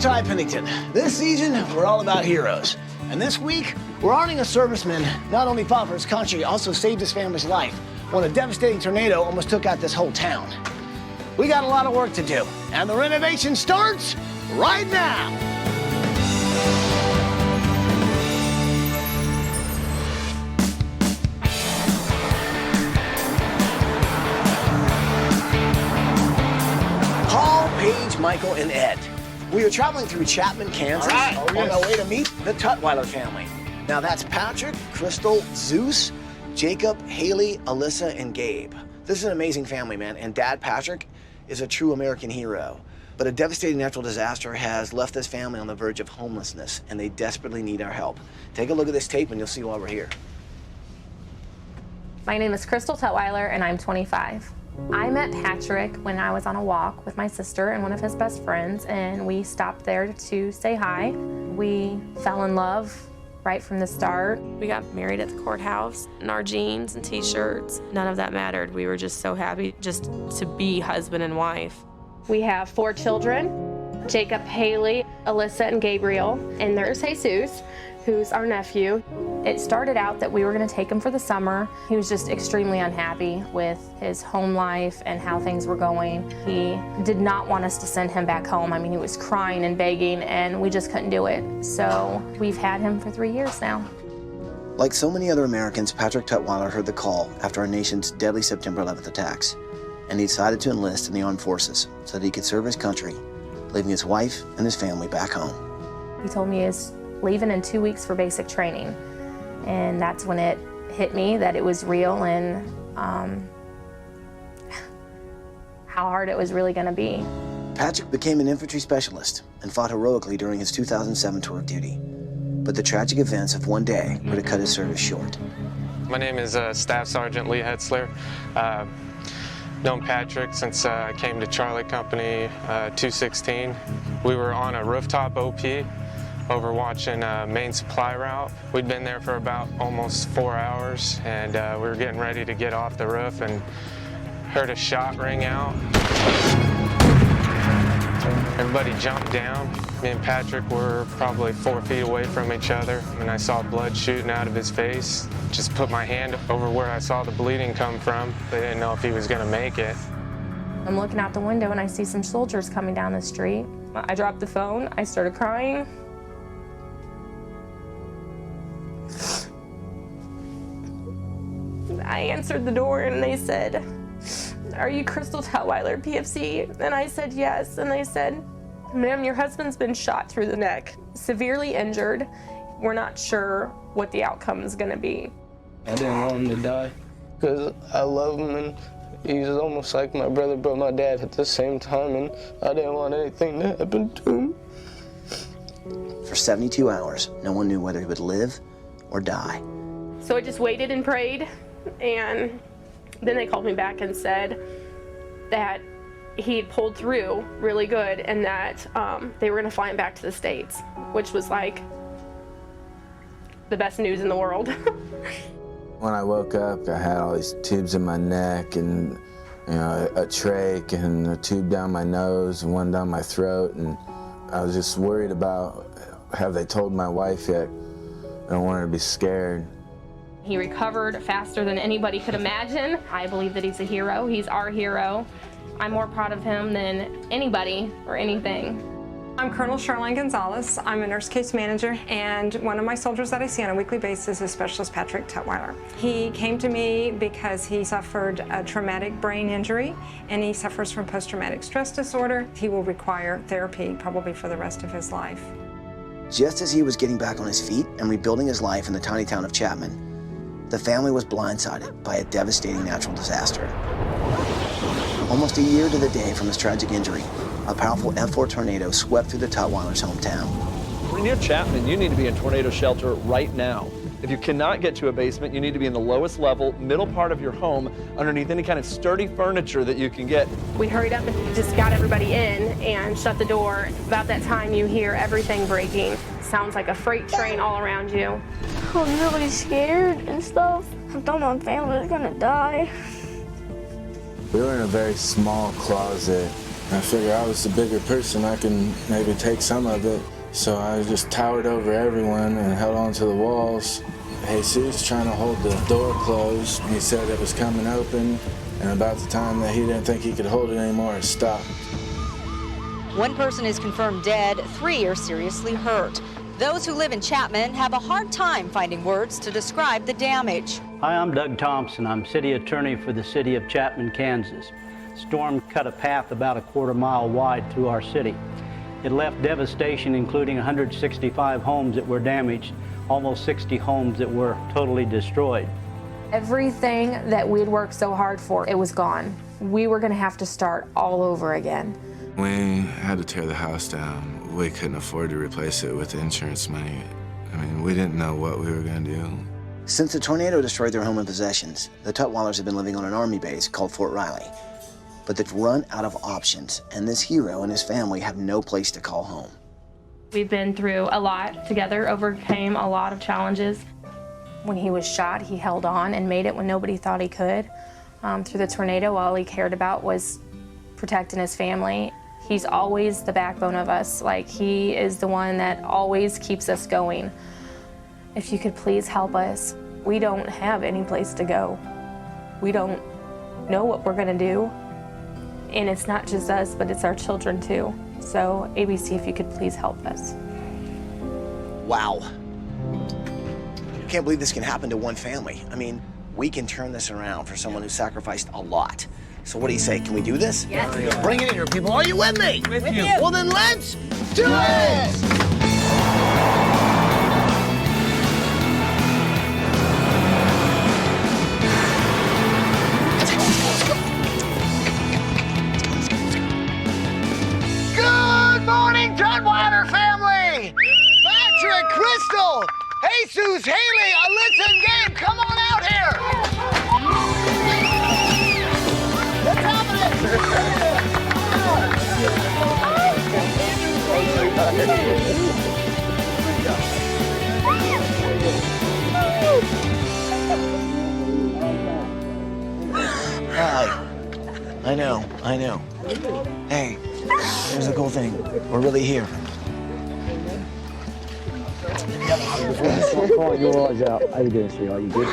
Ty Pennington. This season, we're all about heroes. And this week, we're honoring a serviceman not only fought for his country, also saved his family's life when a devastating tornado almost took out this whole town. We got a lot of work to do, and the renovation starts right now. Paul, Paige, Michael, and Ed. We are traveling through Chapman, Kansas, on our way to meet the Tutwiler family. Now that's Patrick, Crystal, Zeus, Jacob, Haley, Alyssa, and Gabe. This is an amazing family, man, and Dad Patrick is a true American hero. But a devastating natural disaster has left this family on the verge of homelessness, and they desperately need our help. Take a look at this tape and you'll see why we're here. My name is Crystal Tutwiler, and I'm 25. I met Patrick when I was on a walk with my sister and one of his best friends, and we stopped there to say hi. We fell in love right from the start. We got married at the courthouse in our jeans and t-shirts. None of that mattered. We were just so happy just to be husband and wife. We have 4 children, Jacob, Haley, Alyssa, and Gabriel, and there's Jesus, who's our nephew. It started out that we were going to take him for the summer. He was just extremely unhappy with his home life and how things were going. He did not want us to send him back home. I mean, he was crying and begging, and we just couldn't do it. So we've had him for 3 years now. Like so many other Americans, Patrick Tutwiler heard the call after our nation's deadly September 11th attacks, and he decided to enlist in the armed forces so that he could serve his country, leaving his wife and his family back home. He told me he's leaving in 2 weeks for basic training. And that's when it hit me that it was real and how hard it was really going to be. Patrick became an infantry specialist and fought heroically during his 2007 tour of duty. But the tragic events of one day were to cut his service short. My name is Staff Sergeant Lee Hetzler. Known Patrick since I came to Charlie Company 216. We were on a rooftop OP overwatching main supply route. We'd been there for about almost 4 hours, and we were getting ready to get off the roof and heard a shot ring out. Everybody jumped down. Me and Patrick were probably 4 feet away from each other, and I saw blood shooting out of his face. Just put my hand over where I saw the bleeding come from. They didn't know if he was gonna make it. I'm looking out the window and I see some soldiers coming down the street. I dropped the phone, I started crying. I answered the door and they said, "Are you Crystal Tutwiler, PFC?" And I said yes, and they said, "Ma'am, your husband's been shot through the neck, severely injured. We're not sure what the outcome is gonna be." I didn't want him to die because I love him, and he's almost like my brother but my dad at the same time, and I didn't want anything to happen to him. For 72 hours, no one knew whether he would live or die. So I just waited and prayed, and then they called me back and said that he had pulled through really good and that they were gonna fly him back to the States, which was like the best news in the world. When I woke up, I had all these tubes in my neck and a trach and a tube down my nose and one down my throat, and I was just worried about, have they told my wife yet? I don't want her to be scared. He recovered faster than anybody could imagine. I believe that he's a hero. He's our hero. I'm more proud of him than anybody or anything. I'm Colonel Charlene Gonzalez. I'm a nurse case manager, and one of my soldiers that I see on a weekly basis is Specialist Patrick Tutwiler. He came to me because he suffered a traumatic brain injury, and he suffers from post-traumatic stress disorder. He will require therapy probably for the rest of his life. Just as he was getting back on his feet and rebuilding his life in the tiny town of Chapman, the family was blindsided by a devastating natural disaster. Almost a year to the day from his tragic injury, a powerful F4 tornado swept through the Tutwiler's hometown. When you're Chapman, you need to be in tornado shelter right now. If you cannot get to a basement, you need to be in the lowest level, middle part of your home, underneath any kind of sturdy furniture that you can get. We hurried up and just got everybody in and shut the door. About that time, you hear everything breaking. Sounds like a freight train all around you. I was really scared and stuff. I thought my family was gonna die. We were in a very small closet I figure I was the bigger person, I can maybe take some of it. So I just towered over everyone and held on to the walls. Jesus trying to hold the door closed. He said it was coming open, and about the time that he didn't think he could hold it anymore, it stopped. One person is confirmed dead, 3 are seriously hurt. Those who live in Chapman have a hard time finding words to describe the damage. Hi, I'm Doug Thompson. I'm city attorney for the city of Chapman, Kansas. Storm cut a path about a quarter mile wide through our city. It left devastation, including 165 homes that were damaged, almost 60 homes that were totally destroyed. Everything that we'd worked so hard for, it was gone. We were gonna have to start all over again. We had to tear the house down. We couldn't afford to replace it with insurance money. I mean, we didn't know what we were gonna do. Since the tornado destroyed their home and possessions, the Tutwilers have been living on an army base called Fort Riley. But they've run out of options, and this hero and his family have no place to call home. We've been through a lot together, overcame a lot of challenges. When he was shot, he held on and made it when nobody thought he could. Through the tornado, all he cared about was protecting his family. He's always the backbone of us. Like, he is the one that always keeps us going. If you could please help us. We don't have any place to go. We don't know what we're gonna do. And it's not just us, but it's our children too. So ABC, if you could please help us. Wow. I can't believe this can happen to one family. I mean, we can turn this around for someone who sacrificed a lot. So what do you say? Can we do this? Yes. Bring it in here, people. Are you with me? With you. Well, then let's do it! Good morning, Tutwiler family! Patrick, Crystal, Jesus, Haley, Alyssa, and Gabe, come on out here! What's happening? Hi. I know. Hey, here's the cool thing. We're really here. How you doing, sweetheart? You good?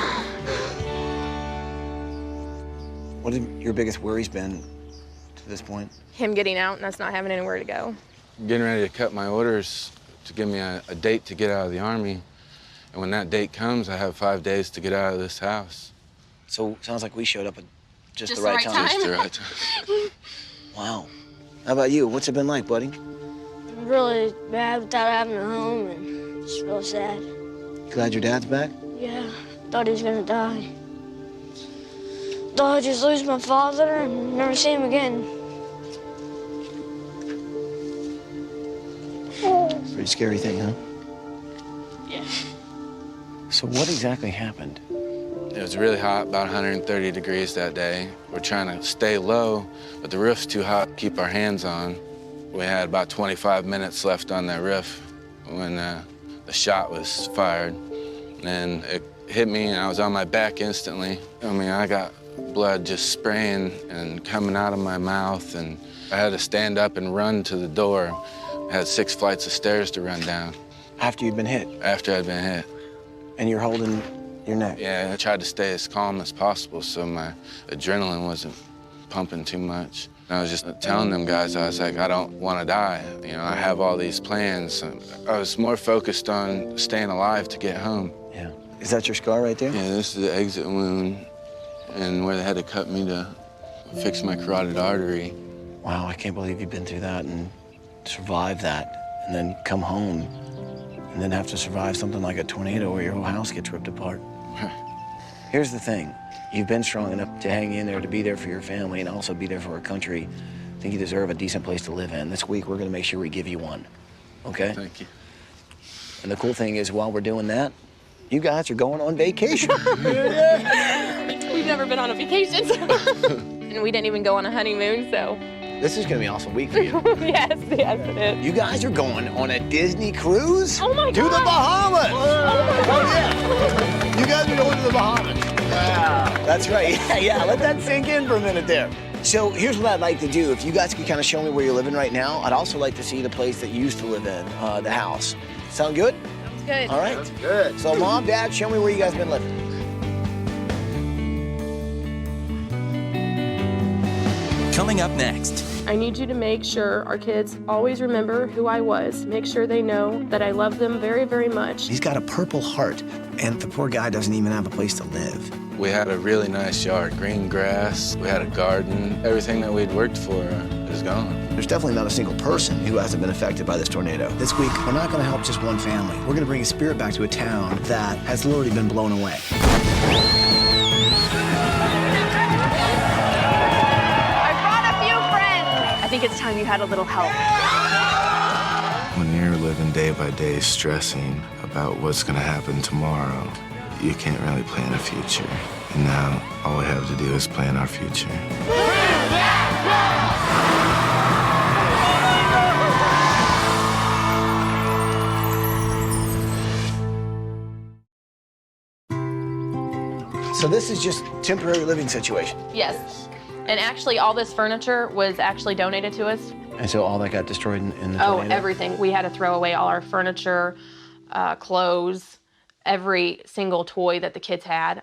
What have your biggest worries been to this point? Him getting out and us not having anywhere to go. Getting ready to cut my orders to give me a date to get out of the Army. And when that date comes, I have 5 days to get out of this house. So sounds like we showed up at just the right time. Just the right time. Wow. How about you? What's it been like, buddy? Really bad without having a home, and it's real sad. Glad your dad's back? Yeah, thought he was gonna die. Thought I'd just lose my father and never see him again. Pretty scary thing, huh? Yeah. So what exactly happened? It was really hot, about 130 degrees that day. We're trying to stay low, but the roof's too hot to keep our hands on. We had about 25 minutes left on that roof when the shot was fired. And it hit me, and I was on my back instantly. I mean, I got blood just spraying and coming out of my mouth, and I had to stand up and run to the door. I had 6 flights of stairs to run down. After you'd been hit? After I'd been hit. And you're holding your neck? Yeah, I tried to stay as calm as possible so my adrenaline wasn't pumping too much. And I was just telling them guys, I was like, I don't want to die. You know, I have all these plans. I was more focused on staying alive to get home. Yeah. Is that your scar right there? Yeah, this is the exit wound and where they had to cut me to fix my carotid artery. Wow, I can't believe you've been through that and survived that and then come home and then have to survive something like a tornado where your whole house gets ripped apart. Here's the thing. You've been strong enough to hang in there, to be there for your family and also be there for our country. I think you deserve a decent place to live in. This week, we're gonna make sure we give you one, okay? Thank you. And the cool thing is, while we're doing that, you guys are going on vacation. We've never been on a vacation, so. And we didn't even go on a honeymoon, so. This is gonna be an awesome week for you. Yes, it is. You guys are going on a Disney cruise? Oh my To the God. Bahamas! Oh my Oh, yeah. You guys are going to the Bahamas. Wow. That's right. Yeah, let that sink in for a minute there. So here's what I'd like to do. If you guys could kind of show me where you're living right now, I'd also like to see the place that you used to live in, the house. Sound good? Sounds good. All right. That's good. So Mom, Dad, show me where you guys been living. Coming up next. I need you to make sure our kids always remember who I was. Make sure they know that I love them very, very much. He's got a Purple Heart, and the poor guy doesn't even have a place to live. We had a really nice yard, green grass, we had a garden. Everything that we'd worked for is gone. There's definitely not a single person who hasn't been affected by this tornado. This week, we're not going to help just one family. We're going to bring a spirit back to a town that has literally been blown away. I think it's time you had a little help. When you're living day by day stressing about what's gonna happen tomorrow, you can't really plan a future. And now, all we have to do is plan our future. So this is just temporary living situation. Yes. And actually, all this furniture was actually donated to us. And so all that got destroyed in the Oh, tornado? everything. We had to throw away all our furniture, clothes, every single toy that the kids had.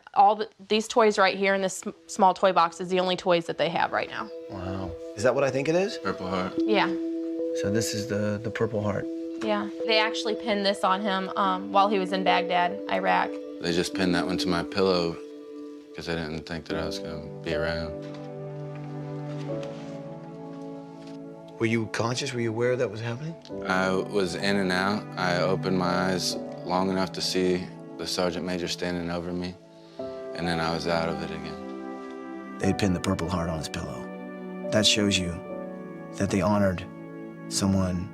These toys right here in this small toy box is the only toys that they have right now. Wow. Is that what I think it is? Purple Heart. Yeah. So this is the Purple Heart. Yeah. They actually pinned this on him while he was in Baghdad, Iraq. They just pinned that one to my pillow because I didn't think that I was gonna be around. Were you conscious? Were you aware that was happening? I was in and out. I opened my eyes long enough to see the sergeant major standing over me, and then I was out of it again. They'd pinned the Purple Heart on his pillow. That shows you that they honored someone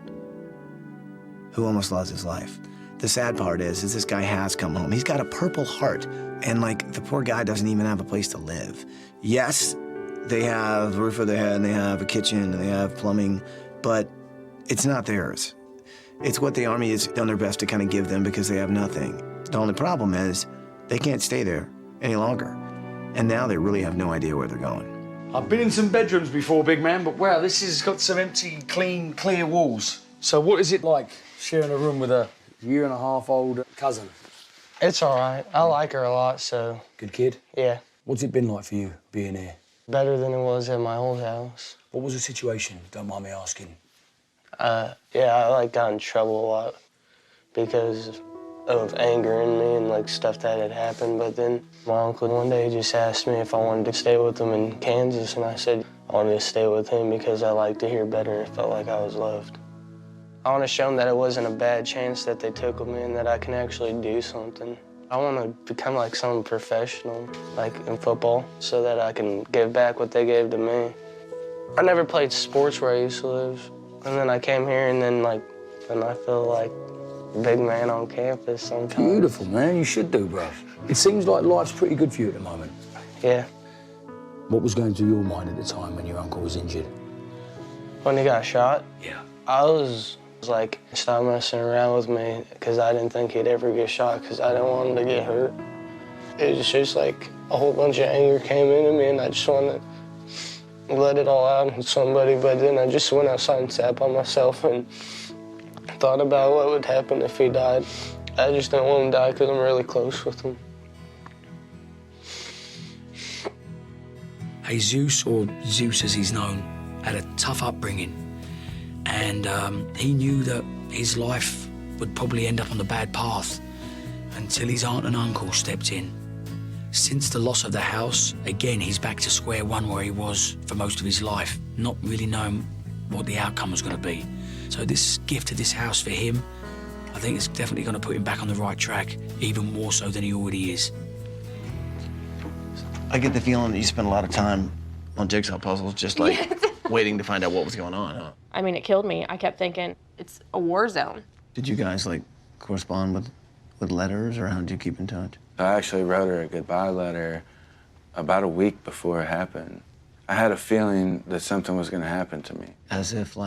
who almost lost his life. The sad part is this guy has come home. He's got a Purple Heart, and like the poor guy doesn't even have a place to live. Yes, they have a roof over their head, and they have a kitchen, and they have plumbing, but it's not theirs. It's what the Army has done their best to kind of give them because they have nothing. The only problem is they can't stay there any longer, and now they really have no idea where they're going. I've been in some bedrooms before, big man, but wow, this has got some empty, clean, clear walls. So what is it like sharing a room with a year-and-a-half-old cousin? It's all right. I like her a lot, so... Good kid? Yeah. What's it been like for you, being here? Better than it was at my old house. What was the situation? Don't mind me asking. Yeah, I got in trouble a lot because of anger in me and stuff that had happened. But then my uncle one day just asked me if I wanted to stay with him in Kansas, and I said I wanted to stay with him because I liked to hear better and felt like I was loved. I want to show them that it wasn't a bad chance that they took with me and that I can actually do something. I want to become something professional, in football, so that I can give back what they gave to me. I never played sports where I used to live. And then I came here, and then I feel like a big man on campus sometimes. Beautiful, man. You should do, bruv. It seems like life's pretty good for you at the moment. Yeah. What was going through your mind at the time when your uncle was injured? When he got shot? Yeah. I was stop messing around with me, because I didn't think he'd ever get shot, because I didn't want him to get hurt. It was just a whole bunch of anger came into me, and I just wanted to let it all out on somebody, but then I just went outside and sat by myself and thought about what would happen if he died. I just didn't want him to die because I'm really close with him. Jesus, or Zeus as he's known, had a tough upbringing, and he knew that his life would probably end up on the bad path until his aunt and uncle stepped in. Since the loss of the house, again, he's back to square one where he was for most of his life, not really knowing what the outcome was going to be. So this gift of this house for him, I think it's definitely going to put him back on the right track, even more so than he already is. I get the feeling that you spent a lot of time on jigsaw puzzles, just waiting to find out what was going on, huh? I mean, it killed me. I kept thinking, it's a war zone. Did you guys, correspond with letters, or how did you keep in touch? I actually wrote her a goodbye letter about a week before it happened. I had a feeling that something was going to happen to me. As if,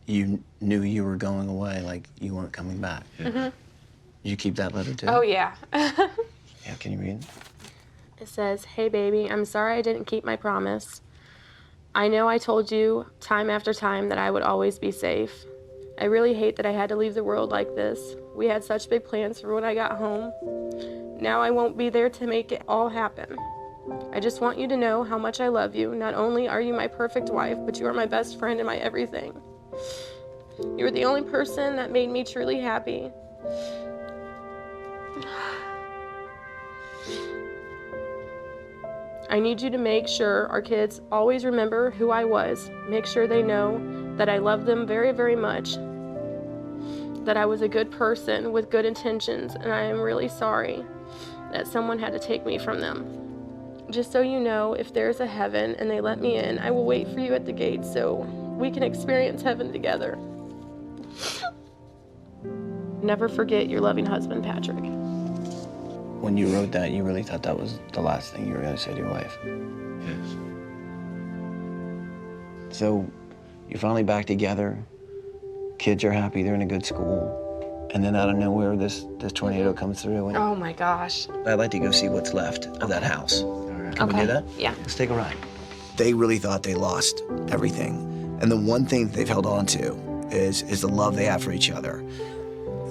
you knew you were going away, you weren't coming back. Yeah. Mm-hmm. Did you keep that letter, too? Oh, yeah. Yeah, can you read it? It says, "Hey, baby, I'm sorry I didn't keep my promise. I know I told you time after time that I would always be safe. I really hate that I had to leave the world like this. We had such big plans for when I got home. Now I won't be there to make it all happen. I just want you to know how much I love you. Not only are you my perfect wife, but you are my best friend and my everything. You were the only person that made me truly happy. I need you to make sure our kids always remember who I was. Make sure they know that I love them very, very much. That I was a good person with good intentions, and I am really sorry that someone had to take me from them. Just so you know, if there's a heaven and they let me in, I will wait for you at the gate so we can experience heaven together. Never forget your loving husband, Patrick. When you wrote that, you really thought that was the last thing you were going to say to your wife? Yes. So you're finally back together. Kids are happy. They're in a good school. And then out of nowhere, this tornado comes through. And Oh my gosh. I'd like to go see what's left of that house. Can we do that? Yeah. Let's take a ride. They really thought they lost everything. And the one thing that they've held on to is the love they have for each other.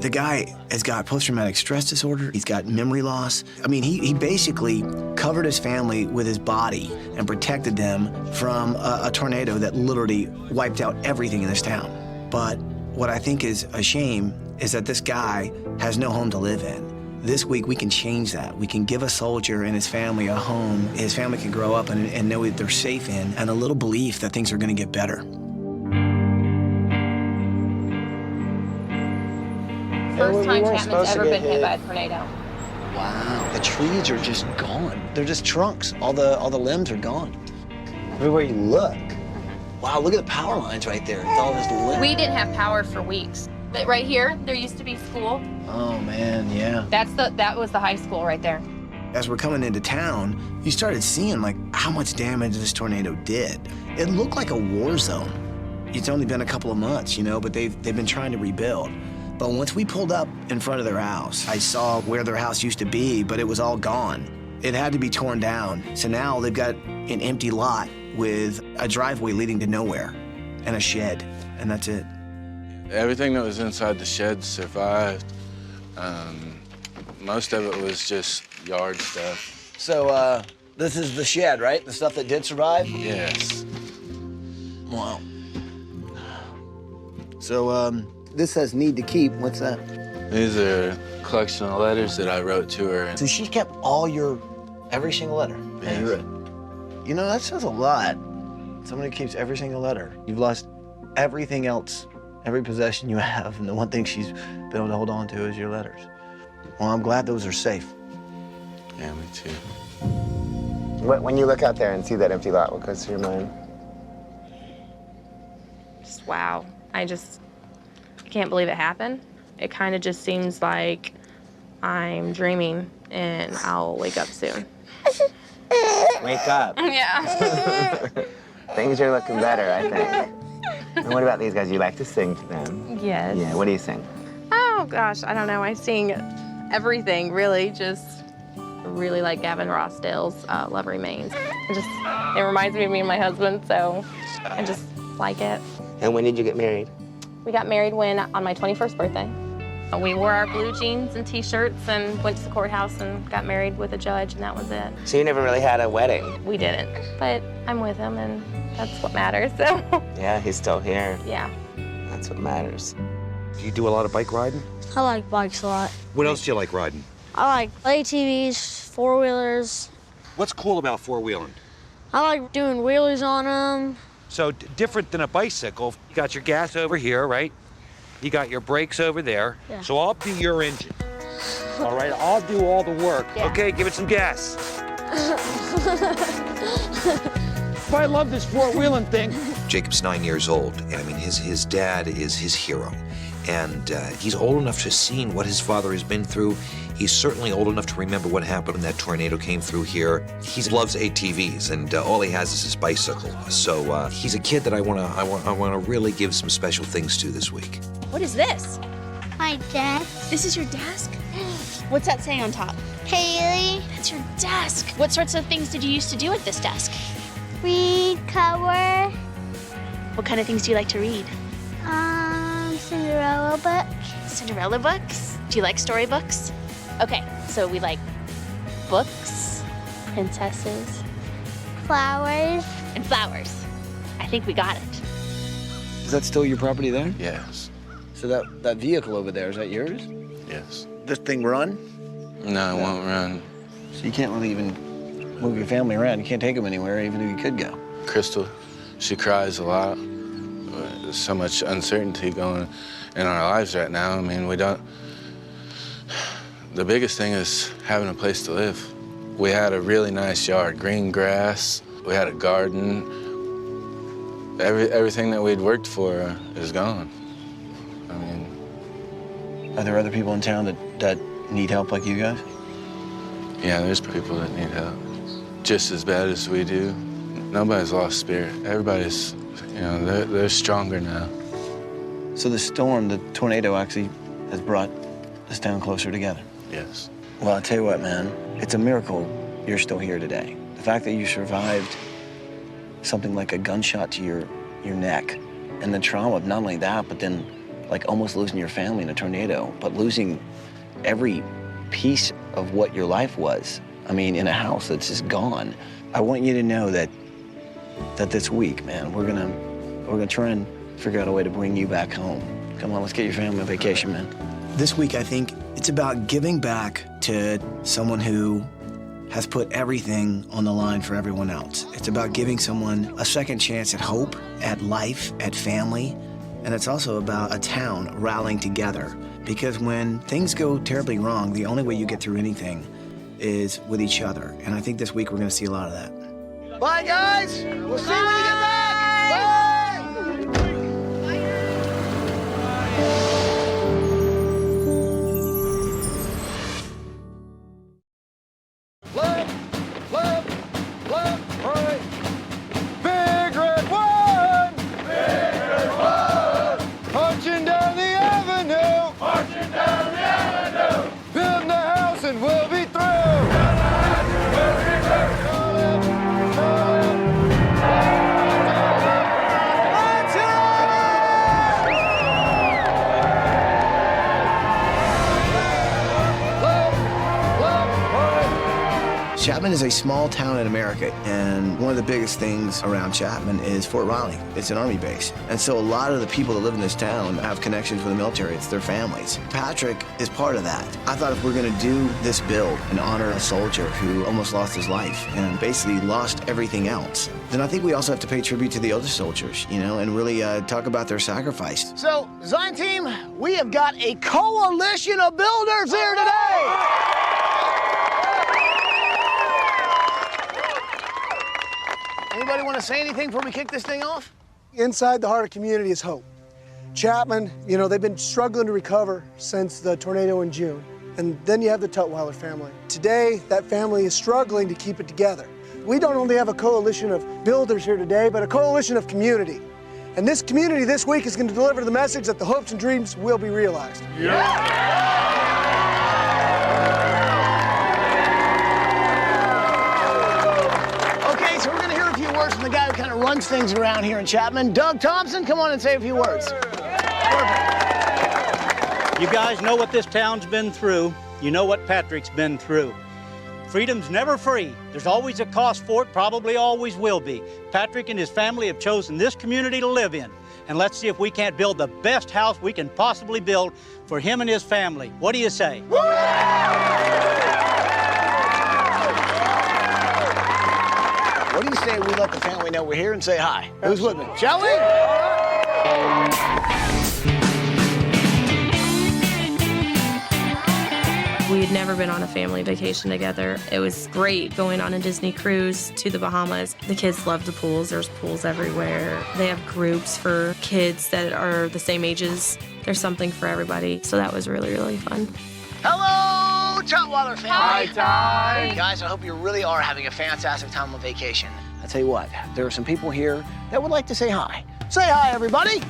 The guy has got post-traumatic stress disorder. He's got memory loss. I mean, he basically covered his family with his body and protected them from a tornado that literally wiped out everything in this town. But what I think is a shame is that this guy has no home to live in. This week, we can change that. We can give a soldier and his family a home. His family can grow up and know that they're safe in, and a little belief that things are gonna get better. First time Chapman's ever been hit by a tornado. Wow, the trees are just gone. They're just trunks. All the limbs are gone. Everywhere you look. Wow, look at the power lines right there. It's all this limb. We didn't have power for weeks. But right here, there used to be school. Oh man, yeah. That was the high school right there. As we're coming into town, you started seeing like how much damage this tornado did. It looked like a war zone. It's only been a couple of months, you know, but they've been trying to rebuild. But once we pulled up in front of their house, I saw where their house used to be, but it was all gone. It had to be torn down. So now they've got an empty lot with a driveway leading to nowhere and a shed, and that's it. Everything that was inside the shed survived. Most of it was just yard stuff. So this is the shed, right? The stuff that did survive? Yes. Wow. So this says need to keep. What's that? These are a collection of letters that I wrote to her. So she kept every single letter that you wrote. You know, that says a lot. Somebody keeps every single letter. You've lost everything else, every possession you have, and the one thing she's been able to hold on to is your letters. Well, I'm glad those are safe. Yeah, me too. When you look out there and see that empty lot, what goes through your mind? Just wow. I can't believe it happened. It kind of just seems like I'm dreaming and I'll wake up soon. Wake up. Yeah. Things are looking better, I think. And what about these guys? You like to sing to them? Yes. Yeah, what do you sing? Oh gosh, I don't know. I sing everything, really. Just really like Gavin Rossdale's Love Remains. It reminds me of me and my husband, so I just like it. And when did you get married? We got married on my 21st birthday. We wore our blue jeans and t-shirts and went to the courthouse and got married with a judge, and that was it. So you never really had a wedding? We didn't, but I'm with him, and that's what matters, so. Yeah, he's still here. Yeah. That's what matters. Do you do a lot of bike riding? I like bikes a lot. What else do you like riding? I like ATVs, four-wheelers. What's cool about four-wheeling? I like doing wheelies on them. So different than a bicycle, you got your gas over here, right? You got your brakes over there. Yeah. So I'll be your engine. All right, I'll do all the work. Yeah. Okay, give it some gas. I love this four-wheeling thing. Jacob's 9 years old, and I mean, his dad is his hero. And he's old enough to have seen what his father has been through. He's certainly old enough to remember what happened when that tornado came through here. He loves ATVs, and all he has is his bicycle. So he's a kid that I want to really give some special things to this week. What is this? My desk. This is your desk? What's that say on top? Haley. That's your desk. What sorts of things did you used to do at this desk? Read, color. What kind of things do you like to read? Cinderella books. Cinderella books? Do you like storybooks? Okay, so we like books, Princesses. Flowers. and flowers. I think we got it. Is that still your property there? Yes. So that vehicle over there, is that yours? Yes. This thing run? No, it won't run. So you can't really even move your family around. You can't take them anywhere, even if you could go. Crystal, she cries a lot. There's so much uncertainty going in our lives right now. I mean, we don't... The biggest thing is having a place to live. We had a really nice yard, green grass. We had a garden. Everything that we'd worked for is gone. I mean... Are there other people in town that need help like you guys? Yeah, there's people that need help. Just as bad as we do. Nobody's lost spirit. Everybody's, you know, they're stronger now. So the storm, the tornado actually has brought this town closer together. Yes. Well, I'll tell you what, man, it's a miracle you're still here today. The fact that you survived something like a gunshot to your neck and the trauma of not only that, but then like almost losing your family in a tornado, but losing every piece of what your life was. I mean, in a house that's just gone. I want you to know that this week, man, we're gonna try and figure out a way to bring you back home. Come on, let's get your family on vacation, man. This week, I think it's about giving back to someone who has put everything on the line for everyone else. It's about giving someone a second chance at hope, at life, at family, and it's also about a town rallying together. Because when things go terribly wrong, the only way you get through anything is with each other. And I think this week we're gonna see a lot of that. Bye, guys! We'll see you when you get back! Bye! Left, right. Big red one! Big red one! Marching down the avenue! Marching down the avenue! Building a house and we'll be through! Chapman is a small town in America, and one of the biggest things around Chapman is Fort Riley. It's an Army base. And so a lot of the people that live in this town have connections with the military. It's their families. Patrick is part of that. I thought if we're gonna do this build and honor a soldier who almost lost his life and basically lost everything else, then I think we also have to pay tribute to the other soldiers, you know, and really talk about their sacrifice. So, design team, we have got a coalition of builders here today. Anybody want to say anything before we kick this thing off? Inside the heart of community is hope. Chapman, you know, they've been struggling to recover since the tornado in June. And then you have the Tutwiler family. Today, that family is struggling to keep it together. We don't only have a coalition of builders here today, but a coalition of community. And this community this week is going to deliver the message that the hopes and dreams will be realized. Okay, so we're going to hear a few words from the guy who kind of runs things around here in Chapman. Doug Thompson, come on and say a few words. Perfect. You guys know what this town's been through. You know what Patrick's been through. Freedom's never free. There's always a cost for it, probably always will be. Patrick and his family have chosen this community to live in. And let's see if we can't build the best house we can possibly build for him and his family. What do you say? What do you say we let the family know we're here and say hi? Who's with me? Shall we? We had never been on a family vacation together. It was great going on a Disney cruise to the Bahamas. The kids love the pools. There's pools everywhere. They have groups for kids that are the same ages. There's something for everybody. So that was really, really fun. Hello, Tutwiler family. Hi, Ty. Guys, I hope you really are having a fantastic time on vacation. I tell you what, there are some people here that would like to say hi. Say hi, everybody.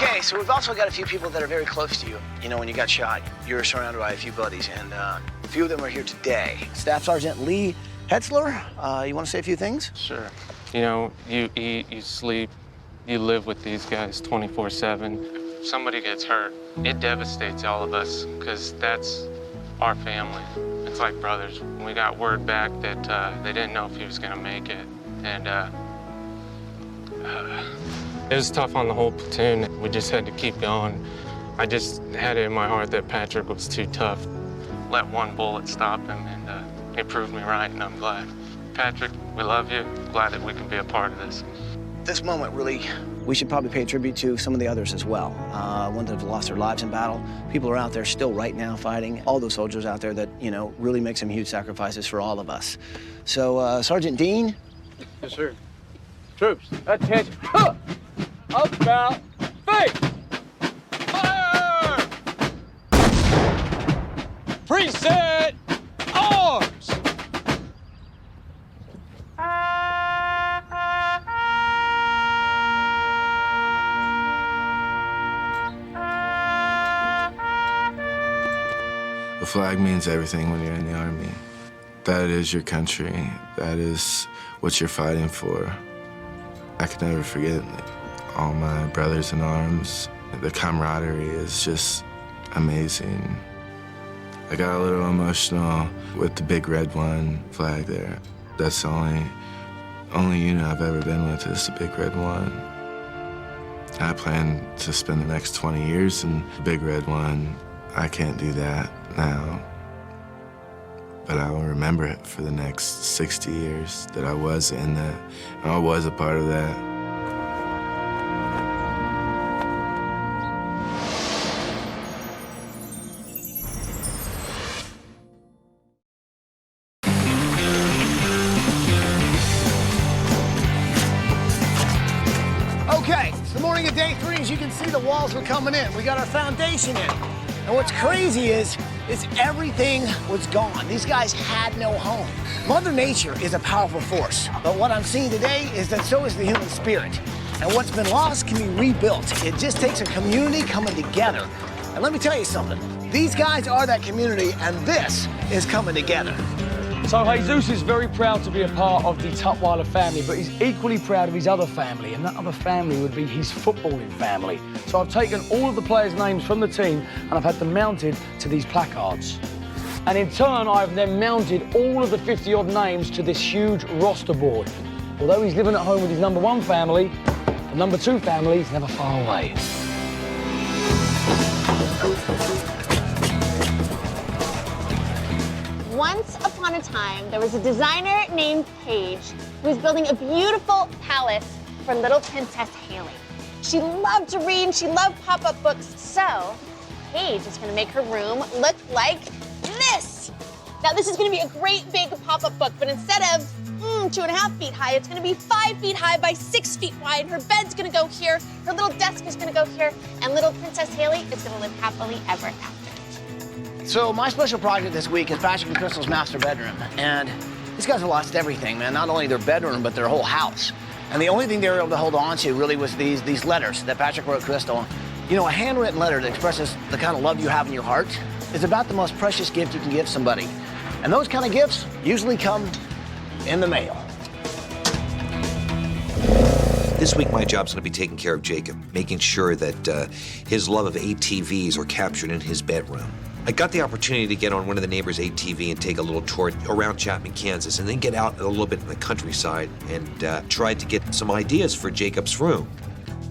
Okay, so we've also got a few people that are very close to you. You know, when you got shot, you were surrounded by a few buddies, and a few of them are here today. Staff Sergeant Lee Hetzler, you want to say a few things? Sure. You know, you eat, you sleep, you live with these guys 24/7. If somebody gets hurt, it devastates all of us, because that's our family. It's like brothers. We got word back that they didn't know if he was going to make it, and it was tough on the whole platoon. We just had to keep going. I just had it in my heart that Patrick was too tough. Let one bullet stop him, and it proved me right, and I'm glad. Patrick, we love you. Glad that we can be a part of this. This moment, really, we should probably pay a tribute to some of the others as well. Ones that have lost their lives in battle. People are out there still right now fighting. All those soldiers out there that, you know, really make some huge sacrifices for all of us. So, Sergeant Dean? Yes, sir. Troops, attention. Huh! Up, about, face! Fire! Preset, arms! The flag means everything when you're in the Army. That is your country. That is what you're fighting for. I can never forget all my brothers in arms. The camaraderie is just amazing. I got a little emotional with the big red one flag there. That's the only unit I've ever been with is the big red one. I plan to spend the next 20 years in the big red one. I can't do that now, but I will remember it for the next 60 years that I was in that. I was a part of that. Okay, it's the morning of day 3. As you can see, the walls are coming in. We got our foundation in. And what's crazy is everything was gone. These guys had no home. Mother Nature is a powerful force, but what I'm seeing today is that so is the human spirit. And what's been lost can be rebuilt. It just takes a community coming together. And let me tell you something. These guys are that community, and this is coming together. So Jesus is very proud to be a part of the Tutwiler family, but he's equally proud of his other family, and that other family would be his footballing family. So I've taken all of the players' names from the team and I've had them mounted to these placards. And in turn, I've then mounted all of the 50-odd names to this huge roster board. Although he's living at home with his number 1 family, the number 2 family is never far away. Once upon a time, there was a designer named Paige who was building a beautiful palace for little Princess Haley. She loved to read and she loved pop-up books, so Paige is gonna make her room look like this. Now this is gonna be a great big pop-up book, but instead of 2.5 feet high, it's gonna be 5 feet high by 6 feet wide. Her bed's gonna go here, her little desk is gonna go here, and little Princess Haley is gonna live happily ever after. So my special project this week is Patrick and Crystal's master bedroom. And these guys have lost everything, man. Not only their bedroom, but their whole house. And the only thing they were able to hold on to really was these letters that Patrick wrote Crystal. You know, a handwritten letter that expresses the kind of love you have in your heart is about the most precious gift you can give somebody. And those kind of gifts usually come in the mail. This week, my job's going to be taking care of Jacob, making sure that his love of ATVs are captured in his bedroom. I got the opportunity to get on one of the neighbors' ATV and take a little tour around Chapman, Kansas, and then get out a little bit in the countryside and tried to get some ideas for Jacob's room.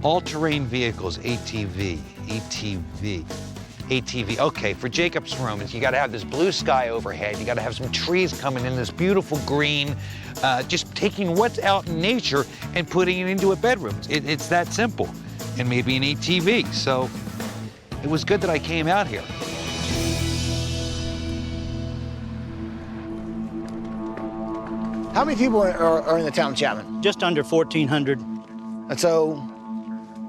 All-terrain vehicles, ATV. Okay, for Jacob's room, you got to have this blue sky overhead. You got to have some trees coming in, this beautiful green. Just taking what's out in nature and putting it into a bedroom. It's that simple. And maybe an ATV. So it was good that I came out here. How many people are in the town of Chapman? Just under 1,400. And so,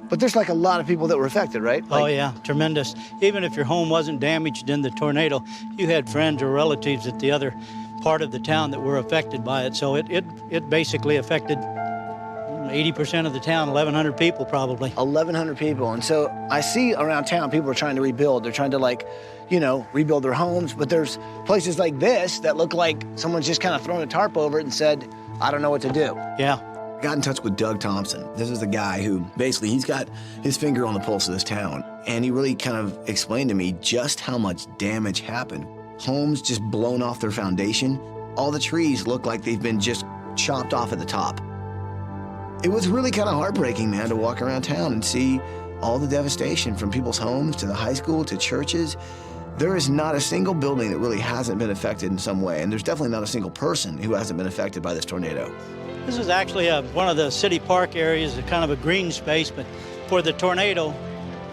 but there's like a lot of people that were affected, right? Oh, yeah, tremendous. Even if your home wasn't damaged in the tornado, you had friends or relatives at the other part of the town that were affected by it. So it basically affected 80% of the town, 1,100 people probably. 1,100 people. And so I see around town people are trying to rebuild. They're trying to, like, you know, rebuild their homes. But there's places like this that look like someone's just kind of thrown a tarp over it and said, I don't know what to do. Yeah. I got in touch with Doug Thompson. This is the guy who basically, he's got his finger on the pulse of this town. And he really kind of explained to me just how much damage happened. Homes just blown off their foundation. All the trees look like they've been just chopped off at the top. It was really kind of heartbreaking, man, to walk around town and see all the devastation from people's homes to the high school to churches. There is not a single building that really hasn't been affected in some way, and there's definitely not a single person who hasn't been affected by this tornado. This is actually one of the city park areas, kind of a green space, but for the tornado,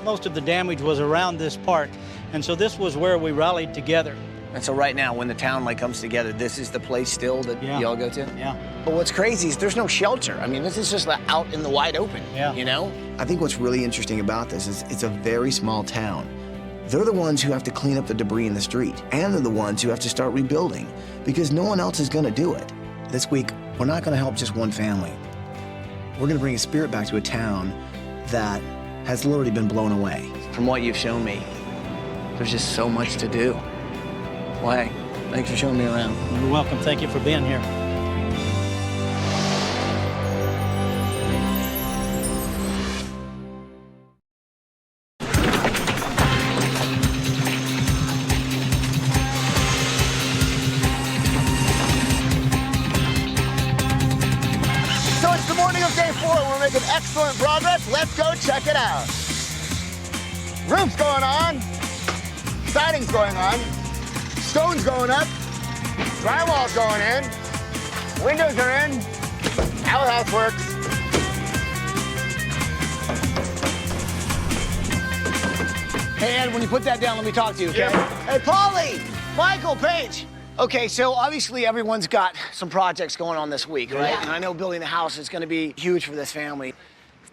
most of the damage was around this park. And so this was where we rallied together. And so right now, when the town like comes together, this is the place still that y'all go to? Yeah. But what's crazy is there's no shelter. I mean, this is just like out in the wide open, you know? I think what's really interesting about this is it's a very small town. They're the ones who have to clean up the debris in the street, and they're the ones who have to start rebuilding, because no one else is gonna do it. This week, we're not gonna help just one family. We're gonna bring a spirit back to a town that has literally been blown away. From what you've shown me, there's just so much to do. Well, hey, thanks for showing me around. You're welcome. Thank you for being here. So it's the morning of day 4. We're making excellent progress. Let's go check it out. Roof's going on. Siding's going on. Stone's going up. Drywall's going in. Windows are in. Outhouse works. Hey, Ed, when you put that down, let me talk to you, okay? Yeah. Hey, Paulie! Michael, Paige! Okay, so obviously everyone's got some projects going on this week, right? Yeah. And I know building a house is gonna be huge for this family.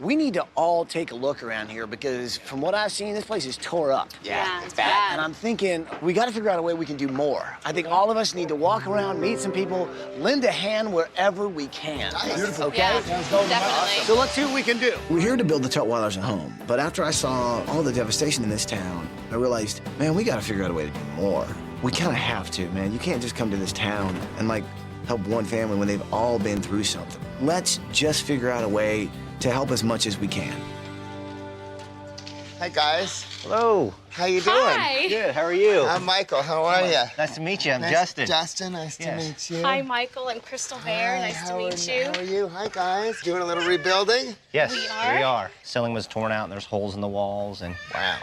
We need to all take a look around here because from what I've seen, this place is tore up. Yeah, it's bad. And I'm thinking, we gotta figure out a way we can do more. I think all of us need to walk around, meet some people, lend a hand wherever we can. Nice. Beautiful. Okay? Yeah, definitely. So let's see what we can do. We're here to build the Tutwilers a home, but after I saw all the devastation in this town, I realized, man, we gotta figure out a way to do more. We kinda have to, man. You can't just come to this town and like help one family when they've all been through something. Let's just figure out a way to help as much as we can. Hi, guys. Hello. How you doing? Hi. Good. How are you? I'm Michael. How are you? Nice to meet you. I'm Nice- Justin. Justin, nice to meet you. Hi, Michael and Crystal Bear. Nice to meet you. How are you? Hi, guys. Doing a little rebuilding? Yes, We are? we are. Ceiling was torn out and there's holes in the walls and wow.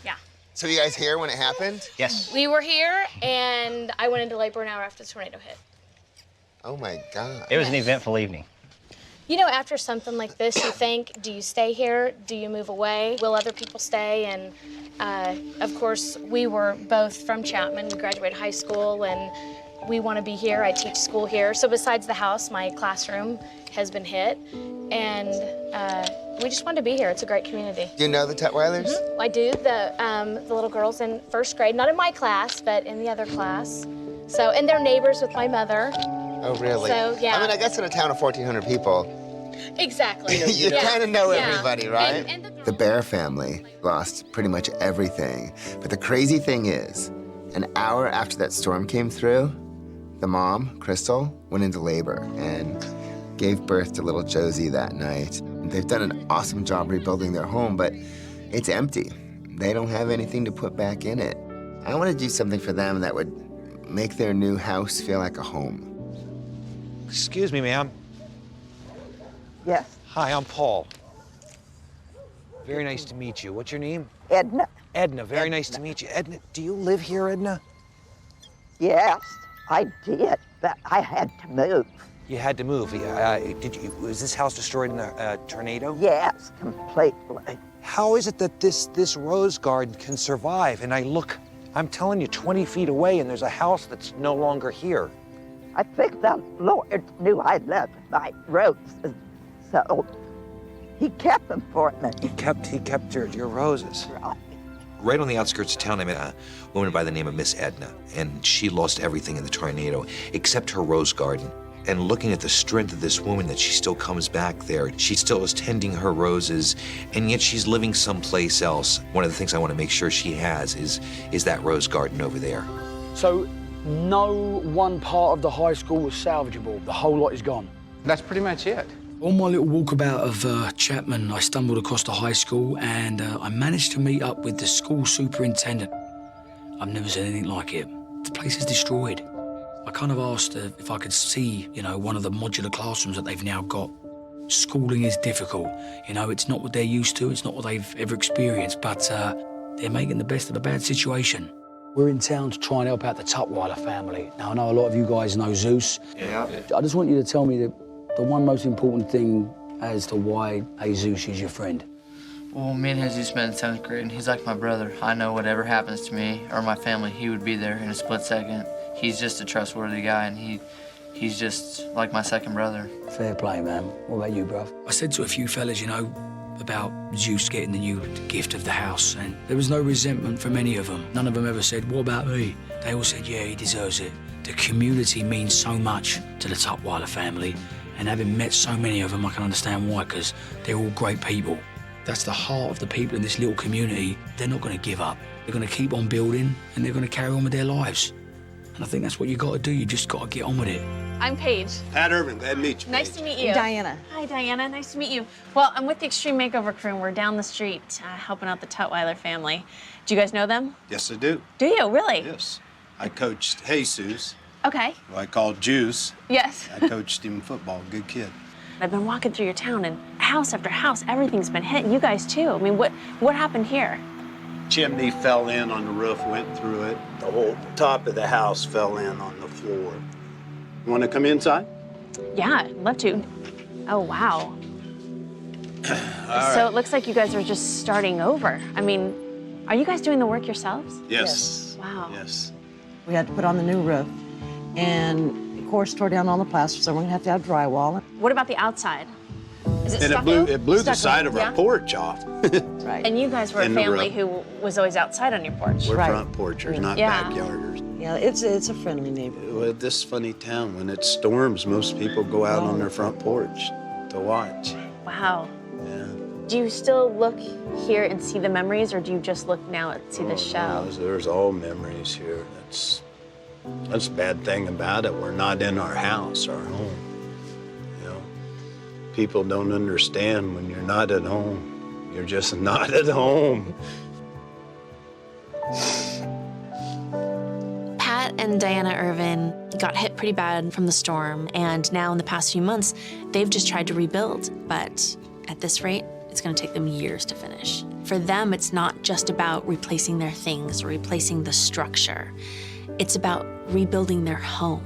Yeah. So you guys here when it happened? Yes. We were here, and I went into labor an hour after the tornado hit. Oh my God. It was an eventful evening. You know, after something like this, you think, do you stay here? Do you move away? Will other people stay? And of course, we were both from Chapman. We graduated high school, and we want to be here. I teach school here. So besides the house, my classroom has been hit, and we just wanted to be here. It's a great community. You know the Tutwilers? I do. The little girls in first grade, not in my class, but in the other class. So, and they're neighbors with my mother. Oh, really? So, yeah. I mean, I guess in a town of 1,400 people, Exactly. you Yeah. kind of know Yeah. everybody, right? And the Bear family lost pretty much everything. But the crazy thing is, an hour after that storm came through, the mom, Crystal, went into labor and gave birth to little Josie that night. They've done an awesome job rebuilding their home, but it's empty. They don't have anything to put back in it. I want to do something for them that would make their new house feel like a home. Excuse me, ma'am. Yes, Hi, I'm Paul. Very nice to meet you. What's your name? Edna. Edna, very nice to meet you. Edna, do you live here, Edna? Yes, I did, but I had to move. You had to move. Was this house destroyed in a tornado? Yes, completely. How is it that this rose garden can survive? And I'm telling you, 20 feet away, and there's a house that's no longer here. I think the Lord knew I loved my roses, so he kept them for me. He kept your roses. Right on the outskirts of town, I met a woman by the name of Miss Edna, and she lost everything in the tornado except her rose garden. and looking at the strength of this woman, that she still comes back there. She still is tending her roses, and yet she's living someplace else. One of the things I want to make sure she has is that rose garden over there. So no one part of the high school was salvageable. The whole lot is gone. That's pretty much it. On my little walkabout of Chapman, I stumbled across the high school and I managed to meet up with the school superintendent. I've never seen anything like it. The place is destroyed. I kind of asked if I could see, you know, one of the modular classrooms that they've now got. Schooling is difficult. You know, it's not what they're used to, it's not what they've ever experienced, but they're making the best of a bad situation. We're in town to try and help out the Tutwiler family. Now, I know a lot of you guys know Zeus. Yeah. I just want you to tell me the one most important thing as to why Jesus is your friend. Well, me and Jesus met in 7th grade, and he's like my brother. I know whatever happens to me or my family, he would be there in a split second. He's just a trustworthy guy, and he's just like my second brother. Fair play, man. What about you, bruv? I said to a few fellas, you know, about Zeus getting the new gift of the house, and there was no resentment from any of them. None of them ever said, what about me? They all said, yeah, he deserves it. The community means so much to the Tutwiler family, and having met so many of them, I can understand why, because they're all great people. That's the heart of the people in this little community. They're not going to give up. They're going to keep on building, and they're going to carry on with their lives. And I think that's what you got to do. You just got to get on with it. I'm Paige. Pat Irvin, glad to meet you. Nice to meet you. Diana. Hi, Diana. Nice to meet you. Well, I'm with the Extreme Makeover crew, and we're down the street helping out the Tutwiler family. Do you guys know them? Yes, I do. Do you? Really? Yes. I coached Jesus, Okay. who I called Juice. Yes. I coached him football. Good kid. I've been walking through your town, and house after house, everything's been hit. You guys, too. I mean, what happened here? Chimney fell in on the roof, went through it. The whole top of the house fell in on the floor. You want to come inside? Yeah, I'd love to. Oh, wow. So it looks like you guys are just starting over. I mean, are you guys doing the work yourselves? Yes. Wow. Yes. We had to put on the new roof, and of course tore down all the plaster, so we're gonna have to have drywall. What about the outside? Is it And stucco? it blew the Stucco, side of yeah? our porch off. Right. And you guys were a And the family roof. who was always outside on your porch. We're Right. front porchers, not Yeah. backyarders. Yeah, it's a friendly neighborhood. Well, this funny town, when it storms, most people go out on their front porch to watch. Wow. Yeah. Do you still look here and see the memories, or do you just look now and see the shell? There's all memories here. That's the bad thing about it. We're not in our house, our home. You know, people don't understand when you're not at home. You're just not at home. Pat and Diana Irvin got hit pretty bad from the storm, and now in the past few months, they've just tried to rebuild. But at this rate, it's going to take them years to finish. For them, it's not just about replacing their things or replacing the structure. It's about rebuilding their home.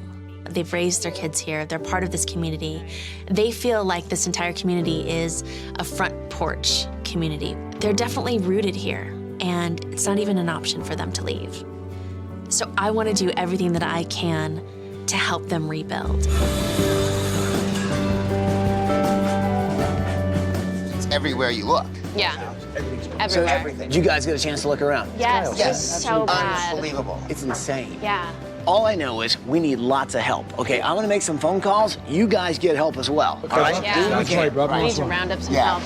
They've raised their kids here. They're part of this community. They feel like this entire community is a front porch community. They're definitely rooted here, and it's not even an option for them to leave. So I want to do everything that I can to help them rebuild. It's everywhere you look. Yeah. So Everywhere. did you guys get a chance to look around? Yes, it's so bad. Unbelievable. It's insane. Yeah. All I know is we need lots of help. Okay, I'm gonna make some phone calls. You guys get help as well. All right? Yeah. Do what we can. We need to round up some Yeah. help.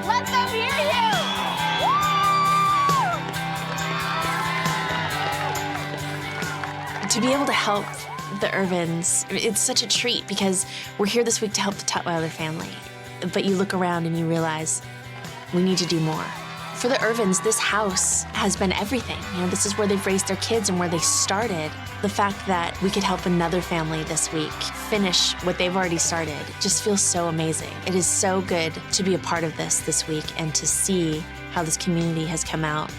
Let them hear you! To be able to help the Irvins, it's such a treat because we're here this week to help the Tutwiler family. But you look around and you realize we need to do more. For the Irvins, this house has been everything. You know, this is where they've raised their kids and where they started. The fact that we could help another family this week finish what they've already started just feels so amazing. It is so good to be a part of this week and to see how this community has come out